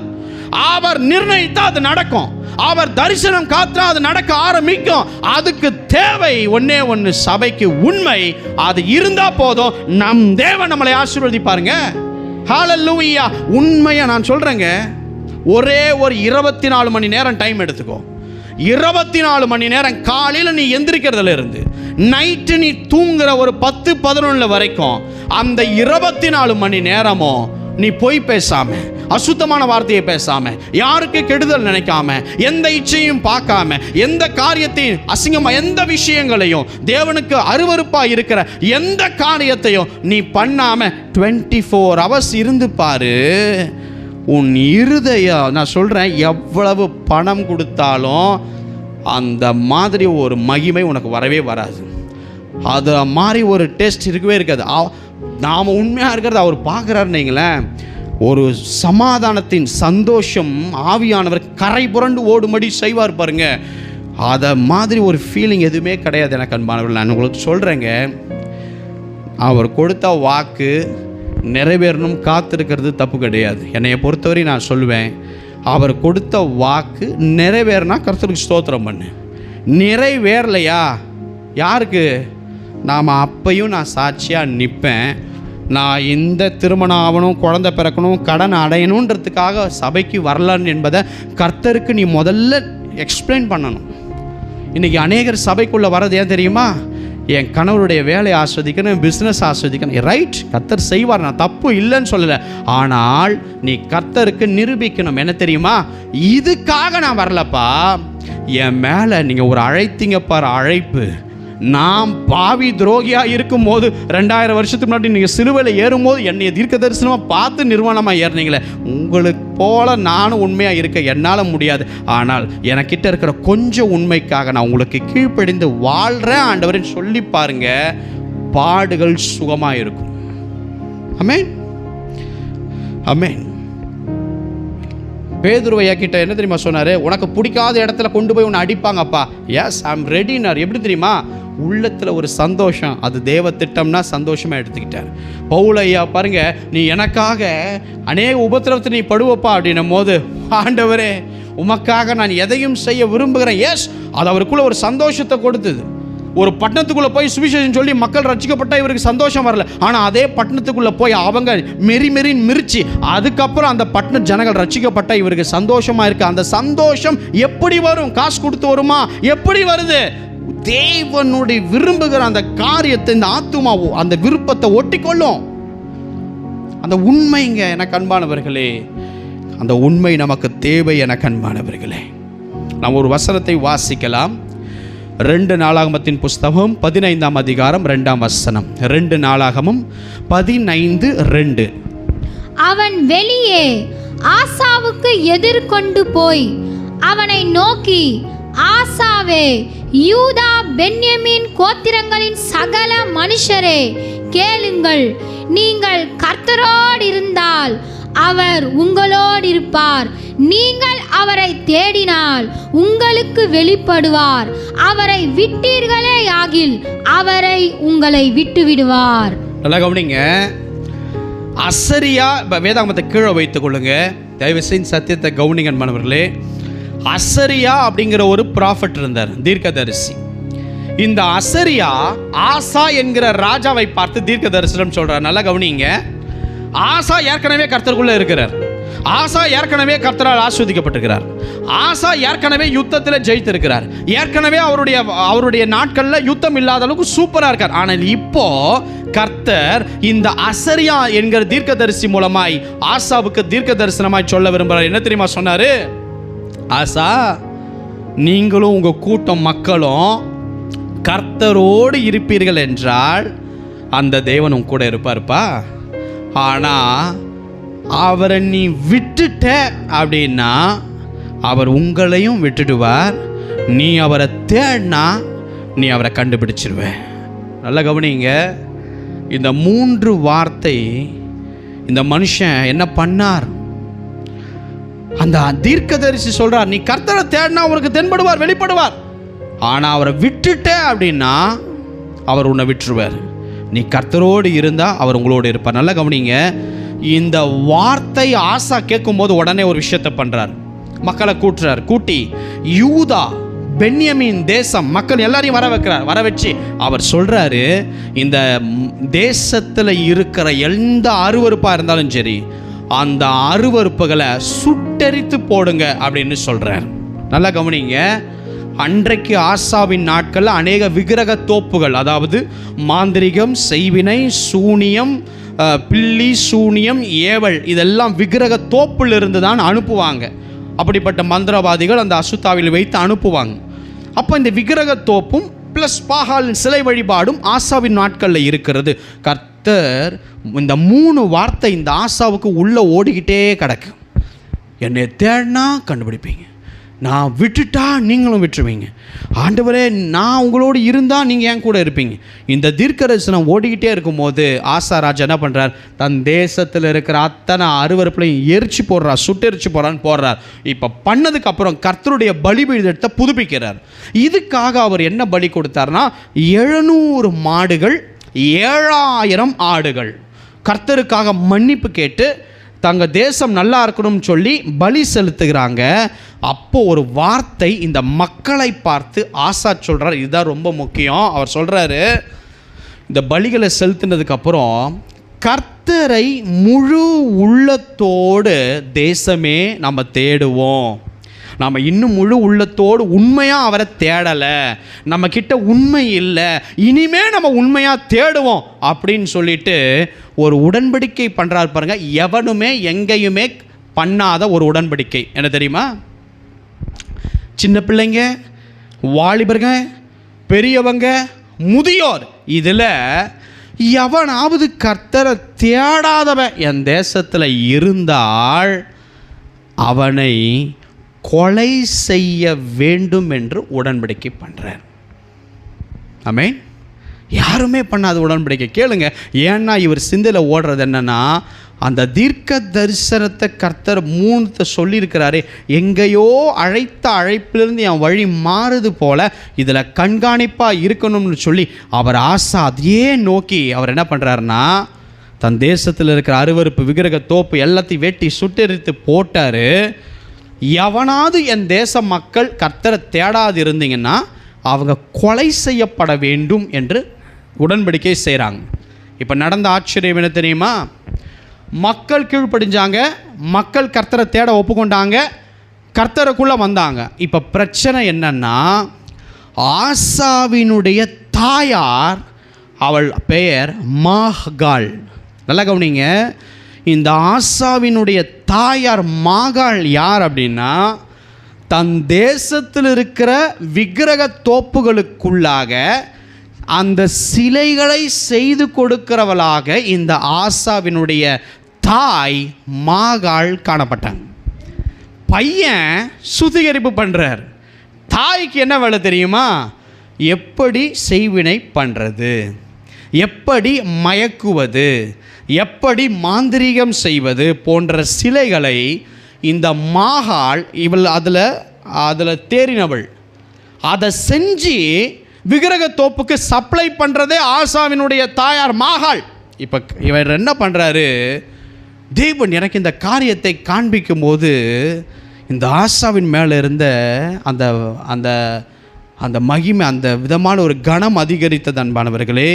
அவர் நிர்ணயித்தா அது நடக்கும். அவர் தரிசனம் காத்தா அது நடக்க ஆரம்பிக்கும். அதுக்கு தேவை ஒன்னே ஒன்று, சபைக்கு உண்மை. அது இருந்தா போதும், நம் தேவன் நம்மளை ஆசீர்வதிப்பாருங்க. ஹல்லேலூயா. உண்மையா நான் சொல்றேங்க, ஒரே ஒரு 24 மணி நேரம் டைம் எடுத்துக்கோ. 24 மணி நேரம், காலையில் நீ எந்திரிக்கிறதுல இருந்து நைட்டு நீ தூங்குற ஒரு 10-11 வரைக்கும், அந்த 24 மணி நேரமும் நீ பொய் பேசாம, அசுத்தமான வார்த்தையை பேசாம, யாருக்கு கெடுதல் நினைக்காம, எந்த இச்சையும் பார்க்காம, எந்த காரியத்தையும் அசிங்கமா, எந்த விஷயங்களையும் தேவனுக்கு அருவருப்பா இருக்கிற எந்த காரியத்தையும் நீ பண்ணாம 24 ஹவர்ஸ் இருந்து பாரு. உன் இருதயம், நான் சொல்கிறேன், எவ்வளவு பணம் கொடுத்தாலும் அந்த மாதிரி ஒரு மகிமை உனக்கு வரவே வராது. அது மாதிரி ஒரு டேஸ்ட் இருக்கவே இருக்காது. நாம் உண்மையாக இருக்கிறத அவர் பார்க்குறாருன்னீங்களேன், ஒரு சமாதானத்தின் சந்தோஷம் ஆவியானவர் கரை புரண்டு ஓடும்படி செய்வார் பாருங்க. அதை மாதிரி ஒரு ஃபீலிங் எதுவுமே கிடையாது எனக்கு அன்பானவர்கள். நான் உங்களுக்கு சொல்கிறேங்க, அவர் கொடுத்த வாக்கு நிறைவேறணும் காத்திருக்கிறது தப்பு கிடையாது. என்னைய பொறுத்தவரை நான் சொல்லுவேன், அவர் கொடுத்த வாக்கு நிறைவேறினா கர்த்தருக்கு ஸ்தோத்திரம் பண்ணு. நிறைவேறலையா யாருக்கு? நாம் அப்பையும் நான் சாட்சியாக நிற்பேன். நான் இந்த திருமணம் ஆகணும், குழந்தை பிறக்கணும், கடன் அடையணுன்றதுக்காக சபைக்கு வரலான்னு என்பதை கர்த்தருக்கு நீ முதல்ல எக்ஸ்பிளைன் பண்ணணும். இன்றைக்கி அநேகர் சபைக்குள்ளே வர்றது ஏன் தெரியுமா? என் கணவருடைய வேலையை ஆஸ்வதிக்கணும், பிஸ்னஸ் ஆஸ்வதிக்கணும். ரைட், கர்த்தர் செய்வார், நான் தப்பு இல்லைன்னு சொல்லலை. ஆனால் நீ கர்த்தருக்கு நிரூபிக்கணும். என்ன தெரியுமா? இதுக்காக நான் வரலப்பா, என் மேலே நீங்கள் ஒரு அழைத்தீங்க பாரு அழைப்பு. நான் பாவி துரோகியாக இருக்கும்போது 2000 வருஷத்துக்கு முன்னாடி நீங்கள் சிலுவையில் ஏறும்போது என்னை தீர்க்க தரிசனமாக பார்த்து நிர்வாணமாக ஏறினீங்களே, உங்களுக்கு போல நானும் உண்மையாக இருக்க என்னால் முடியாது. ஆனால் எனக்கிட்ட இருக்கிற கொஞ்சம் உண்மைக்காக நான் உங்களுக்கு கீழ்ப்படிந்து வாழ்கிறேன் ஆண்டவரேன்னு சொல்லி பாருங்க, பாடுகள் சுகமாக இருக்கும். ஆமென், ஆமென். பேதுருவையா கிட்ட என்ன தெரியுமா சொன்னார்? உனக்கு பிடிக்காத இடத்துல கொண்டு போய் உன்னை அடிப்பாங்கப்பா. S, I am ரெடினார். எப்படி தெரியுமா? உள்ளத்தில் ஒரு சந்தோஷம், அது தேவ திட்டம்னா சந்தோஷமாக எடுத்துக்கிட்டார். பவுலையா பாருங்க, நீ எனக்காக அநேக உபத்திரவத்தை நீ படுவப்பா அப்படின்னும் போது, ஆண்டவரே உமக்காக நான் எதையும் செய்ய விரும்புகிறேன். எஸ், அது அவருக்குள்ள ஒரு சந்தோஷத்தை கொடுத்தது. ஒரு பட்டணத்துக்குள்ளே போய் சுவிசேஷம் சொல்லி மக்கள் ரட்சிக்கப்பட்டால் இவருக்கு சந்தோஷம் வரல. ஆனால் அதே பட்டணத்துக்குள்ளே போய் அவங்க மெரின்னு மிரிச்சு அதுக்கப்புறம் அந்த பட்டண ஜனங்கள் ரட்சிக்கப்பட்டால் இவருக்கு சந்தோஷமாக இருக்குது. அந்த சந்தோஷம் எப்படி வரும்? காசு கொடுத்து வருமா? எப்படி வருது? தேவனுடைய விரும்புகிற அந்த காரியத்தை இந்த ஆத்துமா அந்த விருப்பத்தை ஒட்டிக்கொள்ளும். அந்த உண்மைங்க எனக்கு அன்பானவர்களே, அந்த உண்மை நமக்கு தேவை எனக்கு அன்பானவர்களே. நாம் ஒரு வசனத்தை வாசிக்கலாம். 2 நாளாகமத்தின் புஸ்தகம் 15ஆம் அதிகாரம் 2ஆம் வசனம். 2 நாளாகமும் 15:2. அவன் வெளியே ஆசாவுக்கு எதிர்கொண்டு போய் அவனை நோக்கி, ஆசாவே, யூதா பென்யமீன் கோத்திரங்களின் சகல மனுஷரே, கேளுங்கள். நீங்கள் கர்த்தரோடு இருந்தால் அவர் உங்களோடு இருப்பார். நீங்கள் அவரை தேடினால் உங்களுக்கு வெளிப்படுவார். அவரை விட்டீர்களே ஆகில் அவரை உங்களை விட்டு விடுவார். நல்லா கவனிங்க. அசரியா, வேதாகமத்தை கீழே வைத்துக் கொள்ளுங்க, தயவு செய்து சத்தியத்தை கவனிங்க மாணவர்களே. அசரியா அப்படிங்கிற ஒரு ப்ராஃபட் இருந்தார், தீர்க்கதரிசி. இந்த அசரியா ஆசா என்கிற ராஜாவை பார்த்து தீர்க்க தரிசனம் சொல்றார். நல்லா கவனிங்க. ஆசா ஏற்கனவே கர்த்தருக்குள்ள இருக்கிறார். ஆசா ஏற்கனவே கர்த்தரால் ஆஸ்வதிக்கப்பட்டிருக்கிறார். ஆசா ஏற்கனவே யுத்தத்தில் ஜெயித்திருக்கிறார். ஏற்கனவே அவருடைய நாட்களில் யுத்தம் இல்லாத அளவுக்கு சூப்பராக இருக்கார். ஆனால் இப்போ கர்த்தர் இந்த அசரியா என்கிற தீர்க்கதரிசி மூலமாய் ஆசாவுக்கு தீர்க்க தரிசனமாய் சொல்ல விரும்புகிறார். என்ன தெரியுமா சொன்னாரு? ஆசா, நீங்களும் உங்கள் கூட்டம் மக்களும் கர்த்தரோடு இருப்பீர்கள் என்றால் அந்த தேவனும் கூட இருப்பார்ப்பா. ஆனால் அவரை நீ விட்டுட்ட அப்படின்னா அவர் உங்களையும் விட்டுடுவார். நீ அவரை தேடினா நீ அவரை கண்டுபிடிச்சிருவ. நல்லா கவனிங்க. இந்த 3 வார்த்தை இந்த மனுஷன் என்ன பண்ணார்? அந்த தீர்க்கதரிசி சொல்றார், நீ கர்த்தரை தேடினா அவருக்கு தென்படுவார், வெளிப்படுவார். ஆனால் அவரை விட்டுட்ட அப்படின்னா அவர் உன்னை விட்டுருவார். நீ கர்த்தரோடு இருந்தால் அவர் உங்களோடு இருப்பார். நல்லா கவனிங்க. இந்த வார்த்தை ஆசா கேட்கும்போது உடனே ஒரு விஷயத்தை பண்ணுறார். மக்களை கூட்டுறார். கூட்டி யூதா பென்யமீன் தேசம் மக்கள் எல்லாரையும் வர வச்சு அவர் சொல்கிறாரு, இந்த தேசத்தில் இருக்கிற எந்த அருவருப்பாக இருந்தாலும் சரி, அந்த அருவருப்புகளை சுட்டெரித்து போடுங்க அப்படின்னு சொல்கிறார். நல்லா கவனிங்க. அன்றைக்கு ஆசாவின் நாட்களில் அநேக விக்கிரக தோப்புகள், அதாவது மாந்திரிகம், செய்வினை, சூனியம், பில்லி, சூனியம், ஏவல், இதெல்லாம் விக்கிரக தோப்பில் இருந்து தான் அனுப்புவாங்க. அப்படிப்பட்ட மந்திரவாதிகள் அந்த அசுத்தாவில் வைத்து அனுப்புவாங்க. அப்போ இந்த விக்கிரக தோப்பும் ப்ளஸ் பாகாலின் சிலை வழிபாடும் ஆசாவின் நாட்களில் இருக்கிறது. கர்த்தர் இந்த 3 வார்த்தை இந்த ஆசாவுக்கு உள்ளே ஓடிக்கிட்டே கிடக்கு. என்னை தேடினா கண்டுபிடிப்பீங்க, நான் விட்டுட்டா நீங்களும் விட்டுருவீங்க. ஆண்டவரே, நான் உங்களோடு இருந்தால் நீங்கள் என் கூட இருப்பீங்க. இந்த தீர்க்கதரிசனம் ஓடிக்கிட்டே இருக்கும்போது ஆசா ராஜா என்ன பண்ணுறார்? தன் தேசத்தில் இருக்கிற அத்தனை அருவருப்புலையும் எரிச்சு போடுறார், சுட்டெரிச்சு போடுறார். இப்போ பண்ணதுக்கப்புறம் கர்த்தருடைய பலிபீடத்தை புதுப்பிக்கிறார். இதுக்காக அவர் என்ன பலி கொடுத்தார்னா 700 மாடுகள், 7,000 ஆடுகள் கர்த்தருக்காக மன்னிப்பு கேட்டு தங்கள் தேசம் நல்லா இருக்கணும்னு சொல்லி பலி செலுத்துகிறாங்க. அப்போ ஒரு வார்த்தை இந்த மக்களை பார்த்து ஆசா சொல்கிறார். இதுதான் ரொம்ப முக்கியம். அவர் சொல்கிறாரு, இந்த பலிகளை செலுத்தினதுக்கப்புறம் கர்த்தரை முழு உள்ளத்தோடு தேசமே நம்ம தேடுவோம். நாம் இன்னும் முழு உள்ளத்தோடு உண்மையாக அவரை தேடலை, நம்மக்கிட்ட உண்மை இல்லை, இனிமே நம்ம உண்மையாக தேடுவோம் அப்படின்னு சொல்லிட்டு ஒரு உடன்படிக்கை பண்ணுறாரு பாருங்க. எவனுமே எங்கேயுமே பண்ணாத ஒரு உடன்படிக்கை. என்ன தெரியுமா? சின்ன பிள்ளைங்க, வாலிபருங்க, பெரியவங்க, முதியோர், இதில் எவனாவது கர்த்தரை தேடாதவன் என் தேசத்தில் இருந்தால் அவனை கொலை செய்ய வேண்டும் என்று உடன்படிக்கை பண்ணுறார். ஆமென். யாருமே பண்ணாத உடன்படிக்கை. கேளுங்க, ஏன்னா இவர் சிந்தையில் ஓடுறது என்னன்னா, அந்த தீர்க்க தரிசனத்தை கர்த்தர் 3 சொல்லியிருக்கிறாரு. எங்கேயோ அழைத்த அழைப்பிலிருந்து என் வழி மாறுது போல இதில் கண்காணிப்பாக இருக்கணும்னு சொல்லி அவர் ஆசா அதையே நோக்கி அவர் என்ன பண்ணுறாருன்னா, தன் தேசத்தில் இருக்கிற அருவருப்பு விக்கிரக தோப்பு எல்லாத்தையும் வெட்டி சுட்டெரித்து போட்டார். எவனாவது என் தேச மக்கள் கர்த்தரை தேடாது இருந்தீங்கன்னா அவங்க கொலை செய்யப்பட வேண்டும் என்று உடன்படிக்கை செய்கிறாங்க. இப்போ நடந்த ஆச்சரியம் என்ன தெரியுமா? மக்கள் கீழ்ப்படிஞ்சாங்க, மக்கள் கர்த்தரை தேட ஒப்புக்கொண்டாங்க, கர்த்தருக்குள்ளே வந்தாங்க. இப்போ பிரச்சனை என்னன்னா, ஆசாவினுடைய தாயார், அவள் பெயர் மாகாள். நல்லா கவனிங்க, இந்த ஆசாவினுடைய தாயார் மாகாள் யார் அப்படின்னா, தன் தேசத்தில் இருக்கிற விக்கிரக தோப்புகளுக்குள்ளாக அந்த சிலைகளை செய்து கொடுக்கிறவளாக இந்த ஆசாவினுடைய தாய் மாகாள் காணப்பட்டாங்க. பையன் சுத்திகரிப்பு பண்ணுறார். தாய்க்கு என்ன வேலை தெரியுமா? எப்படி செய்வினை பண்ணுறது, எப்படி மயக்குவது, எப்படி மாந்திரீகம் செய்வது போன்ற சிலைகளை இந்த மாகாள், இவள் அதில் தேறினவள், அதை செஞ்சு விக்கிரக தோப்புக்கு சப்ளை பண்ணுறதே ஆசாவினுடைய தாயார் மாகாள். இப்போ இவர் என்ன பண்ணுறாரு? தேவன் எனக்கு இந்த காரியத்தை காண்பிக்கும் போது இந்த ஆசாவின் மேலே இருந்த அந்த அந்த அந்த மகிமை, அந்த விதமான ஒரு கணம் அதிகரித்தது. அன்பானவர்களே,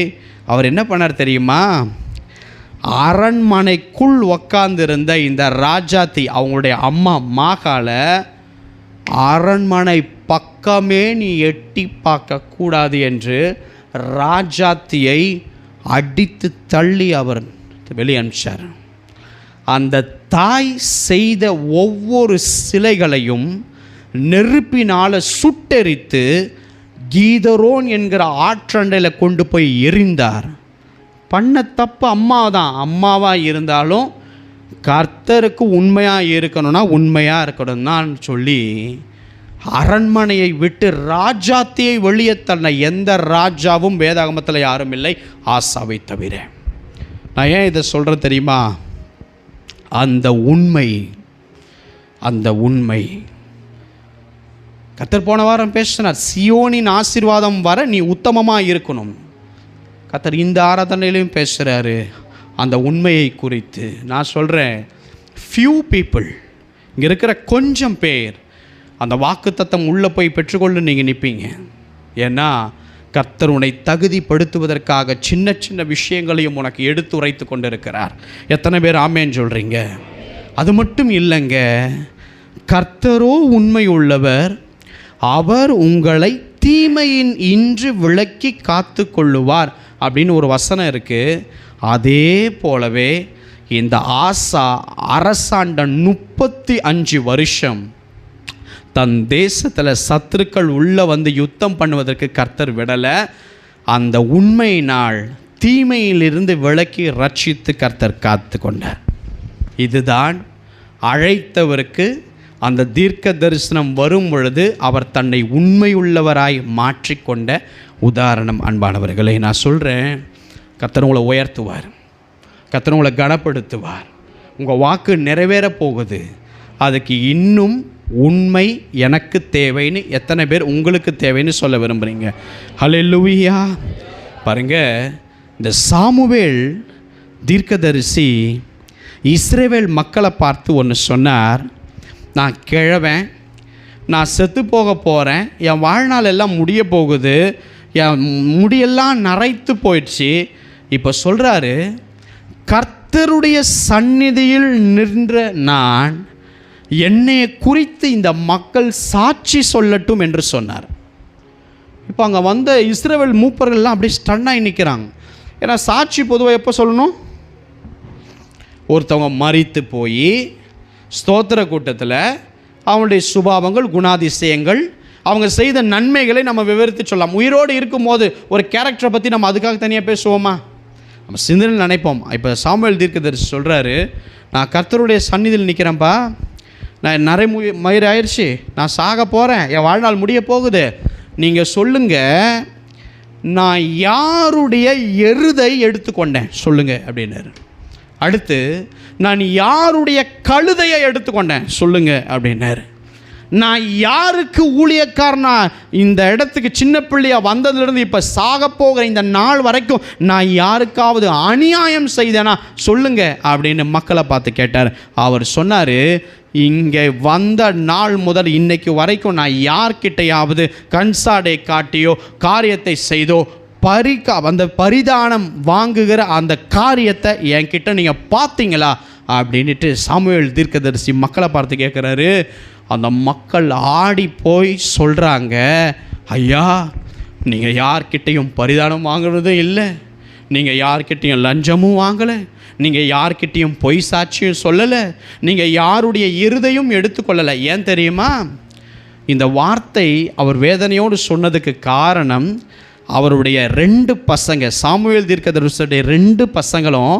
அவர் என்ன பண்ணார் தெரியுமா? அரண்மனைக்குள் உக்காந்துருந்த இந்த ராஜாத்தி, அவங்களுடைய அம்மா மாகாளை, அரண்மனை பக்கமே நீ எட்டி பார்க்கக்கூடாது என்று ராஜாத்தியை அடித்து தள்ளி அவர் வெளியே அனுப்பிச்சார். அந்த தாய் செய்த ஒவ்வொரு சிலைகளையும் நெருப்பினால் சுட்டெரித்து கீதரோன் என்கிற ஆற்றண்டையில் கொண்டு போய் எறிந்தார். பண்ண தப்பு அம்மாவாக இருந்தாலும் கர்த்தருக்கு உண்மையாக இருக்கணும்னா உண்மையாக இருக்கணும் தான் சொல்லி அரண்மனையை விட்டு ராஜாத்தியை வெளியே தள்ள எந்த ராஜாவும் வேதாகமத்தில் யாரும் இல்லை, ஆசாவை தவிர. நான் ஏன் இதை சொல்கிறேன் தெரியுமா? அந்த உண்மை கர்த்தர் போன வாரம் பேசினார், சியோனின் ஆசீர்வாதம் வர நீ உத்தமமாக இருக்கணும். கர்த்தர் இந்த ஆராதனையிலையும் பேசுகிறாரு அந்த உண்மையை குறித்து. நான் சொல்கிறேன், ஃபியூ பீப்புள், இங்கே இருக்கிற கொஞ்சம் பேர் அந்த வாக்குத்தத்தம் உள்ளே போய் பெற்றுக்கொண்டு நீங்கள் நிற்பீங்க. ஏன்னா கர்த்தர் உன்னை தகுதிப்படுத்துவதற்காக சின்ன சின்ன விஷயங்களையும் உனக்கு எடுத்து உரைத்து கொண்டு இருக்கிறார். எத்தனை பேர் ஆமேன்னு சொல்கிறீங்க? அது மட்டும் இல்லைங்க, கர்த்தரோ உண்மை உள்ளவர், அவர் உங்களை தீமையின் இன்று விலக்கி காத்து கொள்ளுவார் அப்படின்னு ஒரு வசனம் இருக்குது. அதே போலவே இந்த ஆசா அரசாண்ட 35 வருஷம் தன் தேசத்தில் சத்துருக்கள் உள்ளே வந்து யுத்தம் பண்ணுவதற்கு கர்த்தர் விடலை. அந்த உண்மையினால் தீமையிலிருந்து விலக்கி ரட்சித்து கர்த்தர் காத்து கொண்டார். இதுதான் அழைத்தவருக்கு அந்த தீர்க்க தரிசனம் வரும் பொழுது அவர் தன்னை உண்மையுள்ளவராய் மாற்றிக்கொண்ட உதாரணம். அன்பானவர்களை, நான் சொல்கிறேன், கர்த்தர் உங்களை உயர்த்துவார், கர்த்தர் உங்களை கனப்படுத்துவார். உங்கள் வாக்கு நிறைவேற போகுது. அதுக்கு இன்னும் உண்மை எனக்கு தேவைன்னு எத்தனை பேர் உங்களுக்கு தேவைன்னு சொல்ல விரும்புகிறீங்க? ஹல்லேலூயா. பாருங்க, இந்த சாமுவேல் தீர்க்கதரிசி இஸ்ரவேல் மக்களை பார்த்து ஒன்று சொன்னார். நான் கிழவன், நான் செத்து போக போகிறேன், என் வாழ்நாள் எல்லாம் முடிய போகுது, என் முடியெல்லாம் நரைத்து போயிடுச்சு. இப்போ சொல்கிறாரு, கர்த்தருடைய சந்நிதியில் நின்ற நான் என்னை குறித்து இந்த மக்கள் சாட்சி சொல்லட்டும் என்று சொன்னார். இப்போ அங்கே வந்த இஸ்ரவேல் மூப்பர்கள்லாம் அப்படியே ஸ்டன்னாகி நிற்கிறாங்க. ஏன்னா சாட்சி பொதுவாக எப்போ சொல்லணும்? ஒருத்தவங்க மரித்து போய் ஸ்தோத்திர கூட்டத்தில் அவங்களுடைய சுபாவங்கள், குணாதிசயங்கள், அவங்க செய்த நன்மைகளை நம்ம விவரித்து சொல்லலாம். உயிரோடு இருக்கும்போது ஒரு கேரக்டரை பற்றி நம்ம அதுக்காக தனியாக பேசுவோமா? நம்ம சிந்தனையில் நினைப்போம். இப்போ சாமுவேல் தீர்க்கதரிசி சொல்கிறாரு, நான் கர்த்தருடைய சந்நிதியில் நிற்கிறேன்ப்பா, நான் மயிர் ஆயிடுச்சு, நான் சாக போகிறேன், என் வாழ்நாள் முடிய போகுது, நீங்கள் சொல்லுங்கள் நான் யாருடைய எருதை எடுத்துக்கொண்டேன் சொல்லுங்கள் அப்படின்னாரு. அடுத்து, நான் யாருடைய கழுதையை எடுத்துக்கொண்டேன் சொல்லுங்கள் அப்படின்னாரு. நான் யாருக்கு ஊழியக்காரனா இந்த இடத்துக்கு சின்ன பிள்ளையாக வந்ததுலேருந்து இப்போ சாக போகிற இந்த நாள் வரைக்கும் நான் யாருக்காவது அநியாயம் செய்தேனா சொல்லுங்க அப்படின்னு மக்களை பார்த்து கேட்டார். அவர் சொன்னார், இங்கே வந்த நாள் முதல் இன்னைக்கு வரைக்கும் நான் யார்கிட்டையாவது கண்சாடை காட்டியோ காரியத்தை செய்தோ அந்த பரிதானம் வாங்குகிற அந்த காரியத்தை என்கிட்ட நீங்கள் பார்த்தீங்களா அப்படின்ட்டு சாமுவேல் தீர்க்கதரிசி மக்களை பார்த்து கேட்குறாரு. அந்த மக்கள் ஆடி போய் சொல்கிறாங்க, ஐயா நீங்கள் யார்கிட்டையும் பரிதானம் வாங்குறதும் இல்லை, நீங்கள் யார்கிட்டையும் லஞ்சமும் வாங்கலை, நீங்கள் யார்கிட்டையும் பொய் சாட்சியும் சொல்லலை, நீங்கள் யாருடைய இருதையும் எடுத்துக்கொள்ளலை. ஏன் தெரியுமா? இந்த வார்த்தை அவர் வேதனையோடு சொன்னதுக்கு காரணம், அவருடைய 2 பசங்க, சாமுவேல் தீர்க்கதரிசியுடைய 2 பசங்களும்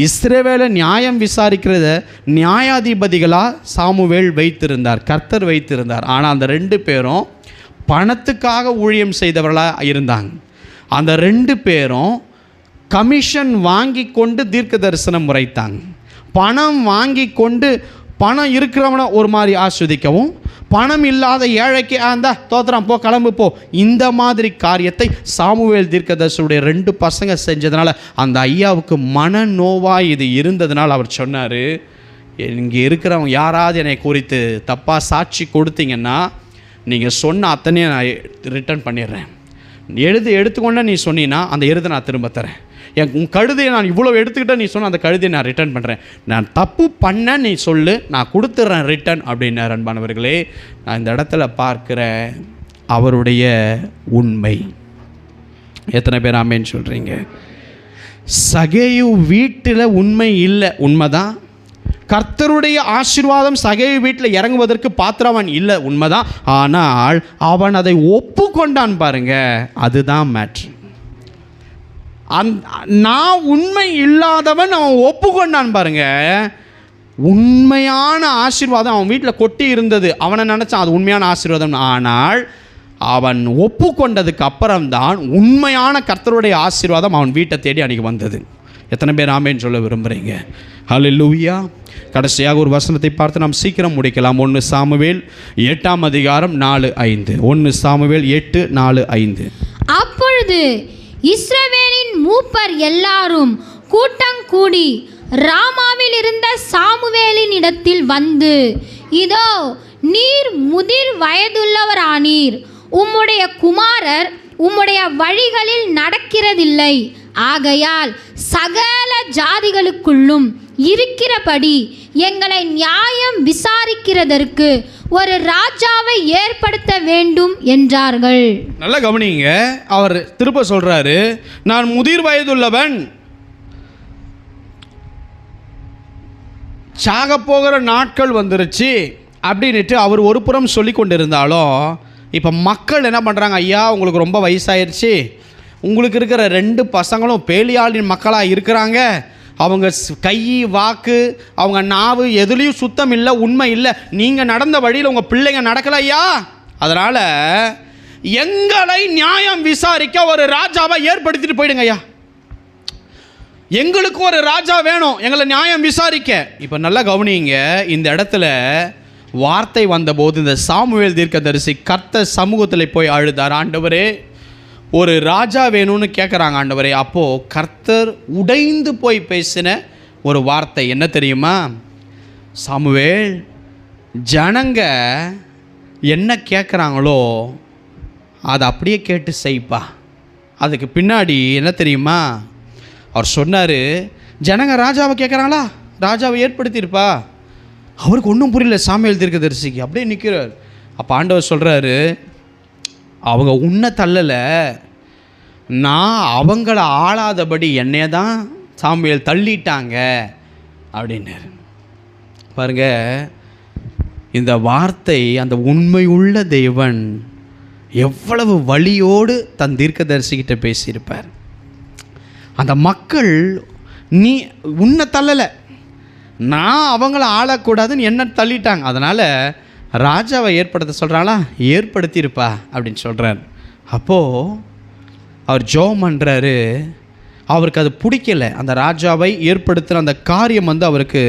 இஸ்ரவேலை நியாயம் விசாரிக்கிறத நியாயாதிபதிகளாக சாமுவேல் வைத்திருந்தார், கர்த்தர் வைத்திருந்தார். ஆனால் அந்த 2 பேரும் பணத்துக்காக ஊழியம் செய்தவர்களாக இருந்தாங்க. அந்த 2 பேரும் கமிஷன் வாங்கி கொண்டு தீர்க்க தரிசனம் உரைத்தாங்க. பணம் வாங்கி கொண்டு பணம் இருக்கிறவனை ஒரு மாதிரி ஆஸ்வதிக்கவும், பணம் இல்லாத ஏழைக்கு அந்த தோத்திரம் போ, கிளம்பு போ, இந்த மாதிரி காரியத்தை சாமுவேல் தீர்க்கதரிசியுடைய 2 பசங்க செஞ்சதுனால அந்த ஐயாவுக்கு மனநோவாய் இது இருந்ததுனால அவர் சொன்னார், இங்கே இருக்கிறவங்க யாராவது என்னை குறித்து தப்பாக சாட்சி கொடுத்தீங்கன்னா நீங்கள் சொன்ன அத்தனையும் நான் ரிட்டர்ன் பண்ணிடுறேன். எடுத்துக்கொண்டா நீ சொன்னீங்கன்னா அந்த எருதை நான் திரும்ப தரேன். உன் கழுதையை நான் இவ்வளோ எடுத்துக்கிட்டேன், நீ சொன்ன அந்த கழுதையை நான் ரிட்டர்ன் பண்ணுறேன். நான் தப்பு பண்ண நீ சொல்லு, நான் கொடுத்துட்றேன் ரிட்டர்ன் அப்படின்னார். அன்பானவர்களே, நான் இந்த இடத்துல பார்க்குற அவருடைய உண்மை. எத்தனை பேர் ஆமேன்னு சொல்கிறீங்க? சகேயு வீட்டில் உண்மை இல்லை, உண்மைதான். கர்த்தருடைய ஆசீர்வாதம் சகேயு வீட்டில் இறங்குவதற்கு பாத்திரவன் இல்லை, உண்மைதான். ஆனால் அவன் அதை ஒப்புக்கொண்டான் பாருங்க, அதுதான் மேட்ரு. நான் உண்மை இல்லாதவன் அவன் ஒப்புக்கொண்டான் பாருங்க, உண்மையான ஆசீர்வாதம் அவன் வீட்டில் கொட்டி இருந்தது. அவனை நினச்சான் அது உண்மையான ஆசீர்வாதம். ஆனால் அவன் ஒப்புக்கொண்டதுக்கு அப்புறம்தான் உண்மையான கர்த்தருடைய ஆசீர்வாதம் அவன் வீட்டை தேடி அன்றைக்கி வந்தது. எத்தனை பேர் ஆமேன்னு சொல்ல விரும்புகிறீங்க? ஹல்லேலூயா. கடைசியாக ஒரு வசனத்தை பார்த்து நாம் சீக்கிரம் முடிக்கலாம். 1 சாமுவேல் 8ஆம் அதிகாரம் 4-5. 1 சாமுவேல் 8:4-5. அப்பொழுது இஸ்ரவேலின் மூப்பர் எல்லாரும் கூட்டம் கூடி ராமாவில் இருந்த சாமுவேலின் இடத்தில் வந்து, இதோ நீர் முதிர் வயதுள்ளவரானீர், உம்முடைய குமாரர் உம்முடைய வழிகளில் நடக்கிறதில்லை, ஆகையால் சகல ஜாதிகளுக்குள்ளும் இருக்கிறபடி எங்களை நியாயம் விசாரிக்கிறதற்கு ஒரு ராஜாவை ஏற்படுத்த வேண்டும் என்றார்கள். நல்லா கவனிங்க, அவர் திரும்ப சொல்றாரு, நான் முதிர் வயதுள்ளவன், சாக போகிற நாட்கள் வந்துருச்சு அப்படின்ட்டு அவர் ஒரு புறம் சொல்லி கொண்டிருந்தாலும், இப்போ மக்கள் என்ன பண்ணுறாங்க, ஐயா உங்களுக்கு ரொம்ப வயசாயிருச்சு, உங்களுக்கு இருக்கிற 2 பசங்களும் பேலியாளின் மக்களாக இருக்கிறாங்க, அவங்க கை வாக்கு அவங்க நாவு எதுலேயும் சுத்தம் இல்லை, உண்மை இல்லை, நீங்கள் நடந்த வழியில் உங்கள் பிள்ளைங்க நடக்கலையா, அதனால் எங்களை நியாயம் விசாரிக்க ஒரு ராஜாவை ஏற்படுத்திட்டு போயிடுங்க ஐயா, எங்களுக்கு ஒரு ராஜா வேணும் எங்களை நியாயம் விசாரிக்க. இப்போ நல்லா கவனிங்க, இந்த இடத்துல வார்த்தை வந்தபோது இந்த சாமுவேல் தீர்க்கதரிசி கர்த்தர் சமூகத்தில் போய் அழுதார், ஆண்டவரே ஒரு ராஜா வேணும்னு கேட்குறாங்க ஆண்டவரே. அப்போது கர்த்தர் உடைந்து போய் பேசின ஒரு வார்த்தை என்ன தெரியுமா? சாமுவேல், ஜனங்க என்ன கேட்குறாங்களோ அதை அப்படியே கேட்டு செய்ப்பா. அதுக்கு பின்னாடி என்ன தெரியுமா அவர் சொன்னார்? ஜனங்க ராஜாவை கேட்குறாங்களா, ராஜாவை ஏற்படுத்தியிருப்பா. அவருக்கு ஒன்றும் புரியல சாமுவேல் தீர்க்கதரிசிக்கு. அப்படியே நிற்கிறார். அப்போ ஆண்டவர் சொல்கிறாரு, அவங்க உன்னை தள்ளலை, நான் அவங்கள ஆளாதபடி என்னைய தான் சாமுவேல் தள்ளிட்டாங்க அப்படின்னாரு. பாருங்க, இந்த வார்த்தை அந்த உண்மை உள்ள தேவன் எவ்வளவு வலியோடு தன் தீர்க்கதரிசிக்கிட்ட பேசியிருப்பார். அந்த மக்கள் நீ உன்னை தள்ளலை, நான் அவங்கள ஆளக்கூடாதுன்னு என்ன தள்ளிட்டாங்க, அதனால் ராஜாவை ஏற்படுத்த சொல்கிறாங்களா, ஏற்படுத்தியிருப்பா அப்படின்னு சொல்கிறார். அப்போது அவர் ஜெபம் பண்ணுறாரு. அவருக்கு அது பிடிக்கலை. அந்த ராஜாவை ஏற்படுத்துகிற அந்த காரியம் அவருக்கு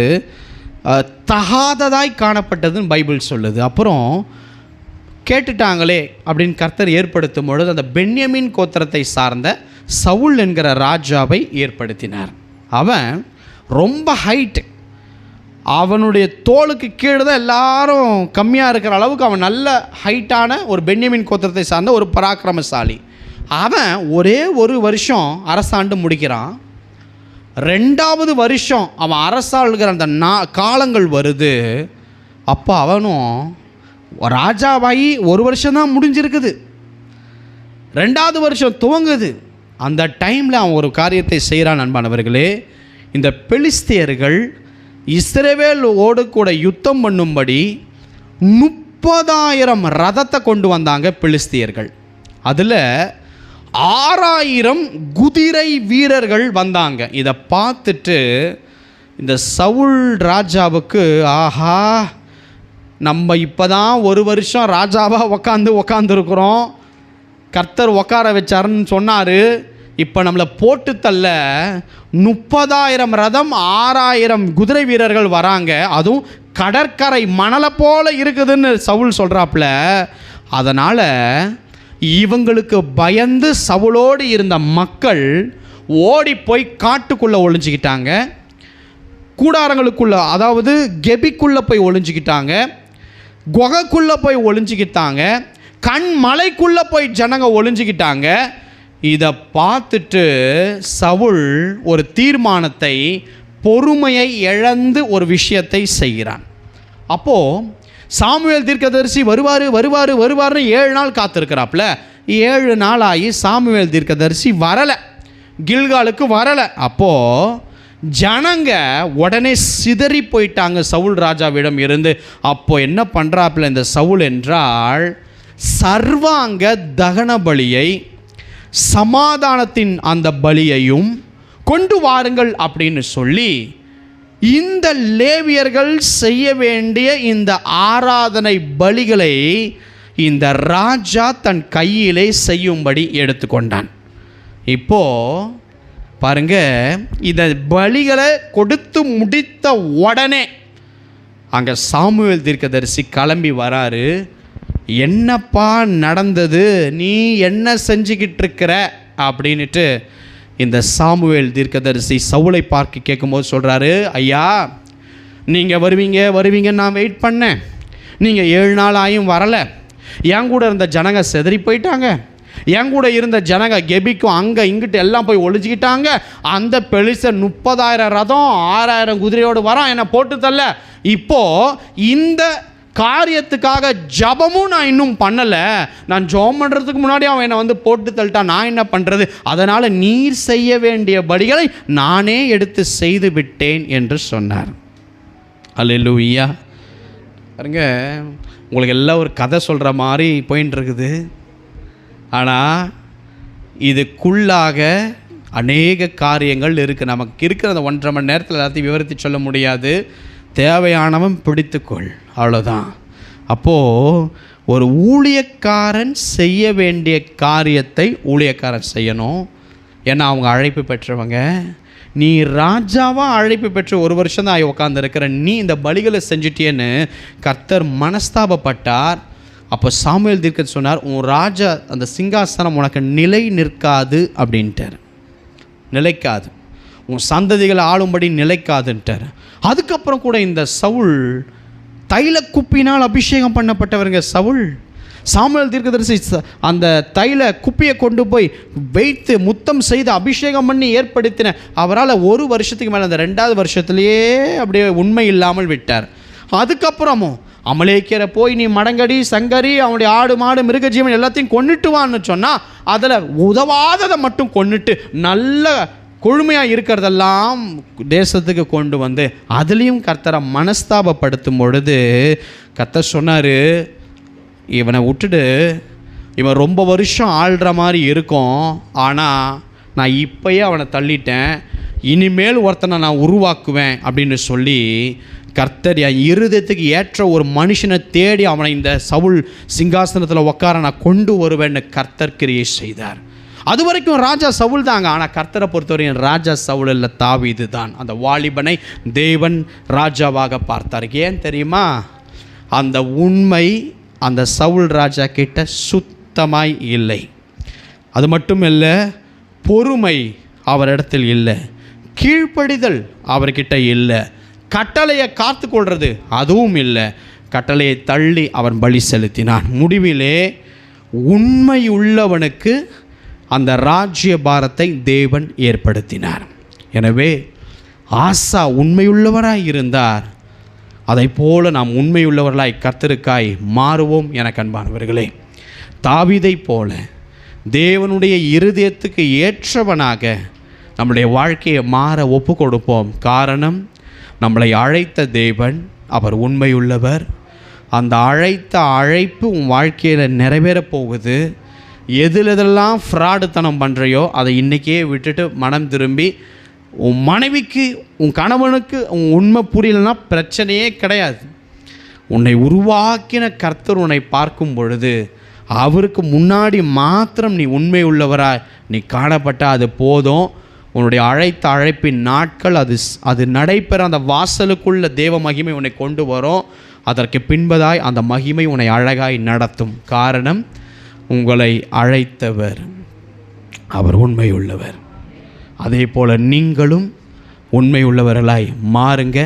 தகாததாய் காணப்பட்டதுன்னு பைபிள் சொல்லுது. அப்புறம் கேட்டுட்டாங்களே அப்படின்னு கர்த்தர் ஏற்படுத்தும் பொழுது அந்த பென்யமீன் கோத்திரத்தை சார்ந்த சவுல் என்கிற ராஜாவை ஏற்படுத்தினார். அவன் ரொம்ப ஹைட்டு, அவனுடைய தோளுக்கு கீழே தான் எல்லாரும் கம்மியாக இருக்கிற அளவுக்கு அவன் நல்ல ஹைட்டான ஒரு பென்யமீன் கோத்திரத்தை சார்ந்த ஒரு பராக்கிரமசாலி. அவன் ஒரே ஒரு வருஷம் அரசாண்டு முடிக்கிறான். 2வது வருஷம் அவன் அரசாளுகிற அந்த காலங்கள் வருது. அப்போ அவனும் ராஜாவாகி 1 வருஷம்தான் முடிஞ்சிருக்குது, 2வது வருஷம் துவங்குது. அந்த டைமில் அவன் ஒரு காரியத்தை செய்கிறான். அன்பானவர்களே, இந்த பெலிஸ்தியர்கள் இஸ்ரவேலோடு கூட யுத்தம் பண்ணும்படி 30,000 ரதத்தை கொண்டு வந்தாங்க பெலிஸ்தியர்கள். அதில் 6,000 குதிரை வீரர்கள் வந்தாங்க. இதை பார்த்துட்டு இந்த சவுல் ராஜாவுக்கு, ஆஹா, நம்ம இப்போ தான் 1 வருஷம் ராஜாவாக உக்காந்துருக்குறோம், கர்த்தர் உட்கார வச்சாருன்னு சொன்னார், இப்போ நம்மளை போட்டு தள்ள 30,000 ரதம் 6,000 குதிரை வீரர்கள் வராங்க, அதுவும் கடற்கரை மணலை போல் இருக்குதுன்னு சவுல் சொல்கிறாப்புல. அதனால் இவங்களுக்கு பயந்து சவுலோடு இருந்த மக்கள் ஓடி போய் காட்டுக்குள்ளே ஒளிஞ்சிக்கிட்டாங்க, கூடாரங்களுக்குள்ளே, அதாவது கெபிக்குள்ளே போய் ஒளிஞ்சிக்கிட்டாங்க, குகைக்குள்ளே போய் ஒளிஞ்சிக்கிட்டாங்க, கண் மலைக்குள்ளே போய் ஜனங்க ஒளிஞ்சிக்கிட்டாங்க. இதை பார்த்துட்டு சவுல் ஒரு தீர்மானத்தை, பொறுமையை இழந்து ஒரு விஷயத்தை செய்கிறான். அப்போது சாமுவேல் தீர்க்கதரிசி வருவார்னு 7 நாள் காத்திருக்கிறாப்புல. 7 நாள் ஆகி சாமுவேல் தீர்க்கதரிசி வரலை, கில்காலுக்கு வரலை. அப்போது ஜனங்க உடனே சிதறி போயிட்டாங்க சவுல் ராஜாவிடம் இருந்து. அப்போது என்ன பண்ணுறாப்புல இந்த சவுல் என்றால், சர்வாங்க தகன பலியை, சமாதானத்தின் அந்த பலியையும் கொண்டு வாருங்கள் அப்படின்னு சொல்லி இந்த லேவியர்கள் செய்ய வேண்டிய இந்த ஆராதனை பலிகளை இந்த ராஜா தன் கையிலே செய்யும்படி எடுத்துக்கொண்டான். இப்போது பாருங்க, இந்த பலிகளை கொடுத்து முடித்த உடனே அங்கே சாமுவேல் தீர்க்கதரிசி கிளம்பி வராரு. என்னப்பா நடந்தது, நீ என்ன செஞ்சுக்கிட்டு இருக்கிற அப்படின்ட்டு இந்த சாமுவேல் தீர்க்கதரிசி சவுலை பார்க்க கேட்கும்போது சொல்கிறாரு, ஐயா, நீங்கள் வருவீங்கன்னு நான் வெயிட் பண்ணேன், நீங்கள் 7 நாள் ஆயும் வரலை, என் கூட இருந்த ஜனங்க செதறி போயிட்டாங்க, என் கூட இருந்த ஜனங்க கெபிக்கும் அங்கே இங்கிட்டு எல்லாம் போய் ஒழிஞ்சிக்கிட்டாங்க, அந்த பெலிஸ்தர் 30,000 ரதம் 6,000 குதிரையோடு வரான், என்னை போட்டு தள்ள. இப்போது இந்த காரியத்துக்காக ஜபமும் நான் இன்னும் பண்ணலை, நான் ஜெபம் பண்ணுறதுக்கு முன்னாடி அவன் என்னை போட்டு தள்ளிட்டான், நான் என்ன பண்ணுறது, அதனால் நீர் செய்ய வேண்டிய படிகளை நானே எடுத்து செய்து விட்டேன் என்று சொன்னார். அல்லேலூயா. பாருங்க, உங்களுக்கு எல்லாம் ஒரு கதை சொல்கிற மாதிரி போயின்னு இருக்குது. ஆனால் இதுக்குள்ளாக அநேக காரியங்கள் இருக்குது. நமக்கு இருக்கிற அந்த 1.5 மணி நேரத்தில் எல்லாத்தையும் விவரித்து சொல்ல முடியாது. தேவையானவன் பிடித்துக்கொள், அவ்வளோதான். அப்போது ஒரு ஊழியக்காரன் செய்ய வேண்டிய காரியத்தை ஊழியக்காரன் செய்யணும். ஏன்னா அவங்க அழைப்பு பெற்றவங்க. நீ ராஜாவாக அழைப்பு பெற்று 1 வருஷம் தான் உட்காந்துருக்கிற, நீ இந்த பலிகளை செஞ்சுட்டியன்னு கர்த்தர் மனஸ்தாபப்பட்டார். அப்போ சாமுவேல் தீர்க்கதரிசி சொன்னார், உன் ராஜா அந்த சிங்காசனம் உனக்கு நிலை நிற்காது அப்படின்ட்டார். நிலைக்காது, உன் சந்ததிகளை ஆளும்படி நிலைக்காதுன்ட்டார். அதுக்கப்புறம் கூட இந்த சவுல் தைல குப்பினால் அபிஷேகம் பண்ணப்பட்டவருங்க. சவுல் சாமுவேல் தீர்க்கதரிசி அந்த தைல குப்பியை கொண்டு போய் வைத்து முத்தம் செய்து அபிஷேகம் பண்ணி ஏற்படுத்தின அவரால் 1 வருஷத்துக்கு மேலே அந்த 2வது வருஷத்துலேயே அப்படியே உண்மை இல்லாமல் விட்டார். அதுக்கப்புறமும் அமலேக்கியரை போய் நீ மடங்கடி சங்கரி அவனுடைய ஆடு மாடு மிருக ஜீவன் எல்லாத்தையும் கொன்னுட்டு வான்னு சொன்னால் அதில் உதவாததை மட்டும் கொன்னுட்டு நல்ல கொழுமையாக இருக்கிறதெல்லாம் தேசத்துக்கு கொண்டு வந்து அதுலேயும் கர்த்தரை மனஸ்தாபப்படுத்தும் பொழுது கர்த்தர் சொன்னார், இவனை விட்டுடு, இவன் ரொம்ப வருஷம் ஆள்ற மாதிரி இருக்கும், ஆனால் நான் இப்போயே அவனை தள்ளிட்டேன், இனிமேல் ஒருத்தனை நான் உருவாக்குவேன் அப்படின்னு சொல்லி கர்த்தர் என் இருதயத்துக்கு ஏற்ற ஒரு மனுஷனை தேடி அவனை இந்த சவுல் சிங்காசனத்தில் உட்கார நான் கொண்டு வருவேன்னு கர்த்தர் கிரியை செய்தார். அது வரைக்கும் ராஜா சவுல் தாங்க. ஆனால் கர்த்தரை பொறுத்தவரையும் ராஜா சவுல் இல்லை, தாவீது தான். அந்த வாலிபனை தேவன் ராஜாவாக பார்த்தார். ஏன் தெரியுமா? அந்த உண்மை அந்த சவுல் ராஜா கிட்ட சுத்தமாய் இல்லை. அது மட்டும் இல்லை, பொறுமை அவரிடத்தில் இல்லை, கீழ்ப்படிதல் அவர்கிட்ட இல்லை, கட்டளையை காத்து கொள்வது அதுவும் இல்லை. கட்டளையை தள்ளி அவன் பலி செலுத்தினான். முடிவிலே உண்மையுள்ளவனுக்கு அந்த ராஜ்ய பாரத்தை தேவன் ஏற்படுத்தினார். எனவே ஆசா உண்மையுள்ளவராய் இருந்தார். அதை போல நாம் உண்மையுள்ளவர்களாய் கர்த்தருக்காய் மாறுவோம். என அன்பானவர்களே, தாவீதை போல தேவனுடைய இருதயத்துக்கு ஏற்றவனாக நம்முடைய வாழ்க்கையை மாற ஒப்பு கொடுப்போம். காரணம், நம்மளை அழைத்த தேவன் அவர் உண்மையுள்ளவர். அந்த அழைப்பு உன் வாழ்க்கையில் நிறைவேறப் போகுது. எதெல்லாம் ஃப்ராடுத்தனம் பண்ணுறையோ அதை இன்றைக்கே விட்டுட்டு மனம் திரும்பி உன் மனைவிக்கு உன் கணவனுக்கு உன் உண்மை புரியலைன்னா பிரச்சனையே கிடையாது. உன்னை உருவாக்கின கர்த்தர் உன்னை பார்க்கும் பொழுது அவருக்கு முன்னாடி மாத்திரம் நீ உண்மை உள்ளவராய் நீ காணப்பட்ட அது போதும். உன்னுடைய அழைப்பின் நாட்கள் அது நடைபெற அந்த வாசலுக்குள்ள தேவ மகிமை உன்னை கொண்டு வரும். அதற்கு பின்பதாய் அந்த மகிமை உன்னை அழகாய் நடத்தும். காரணம், உங்களை அழைத்தவர் அவர் உண்மையுள்ளவர். அதே போல் நீங்களும் உண்மையுள்ளவர்களாய் மாறுங்க.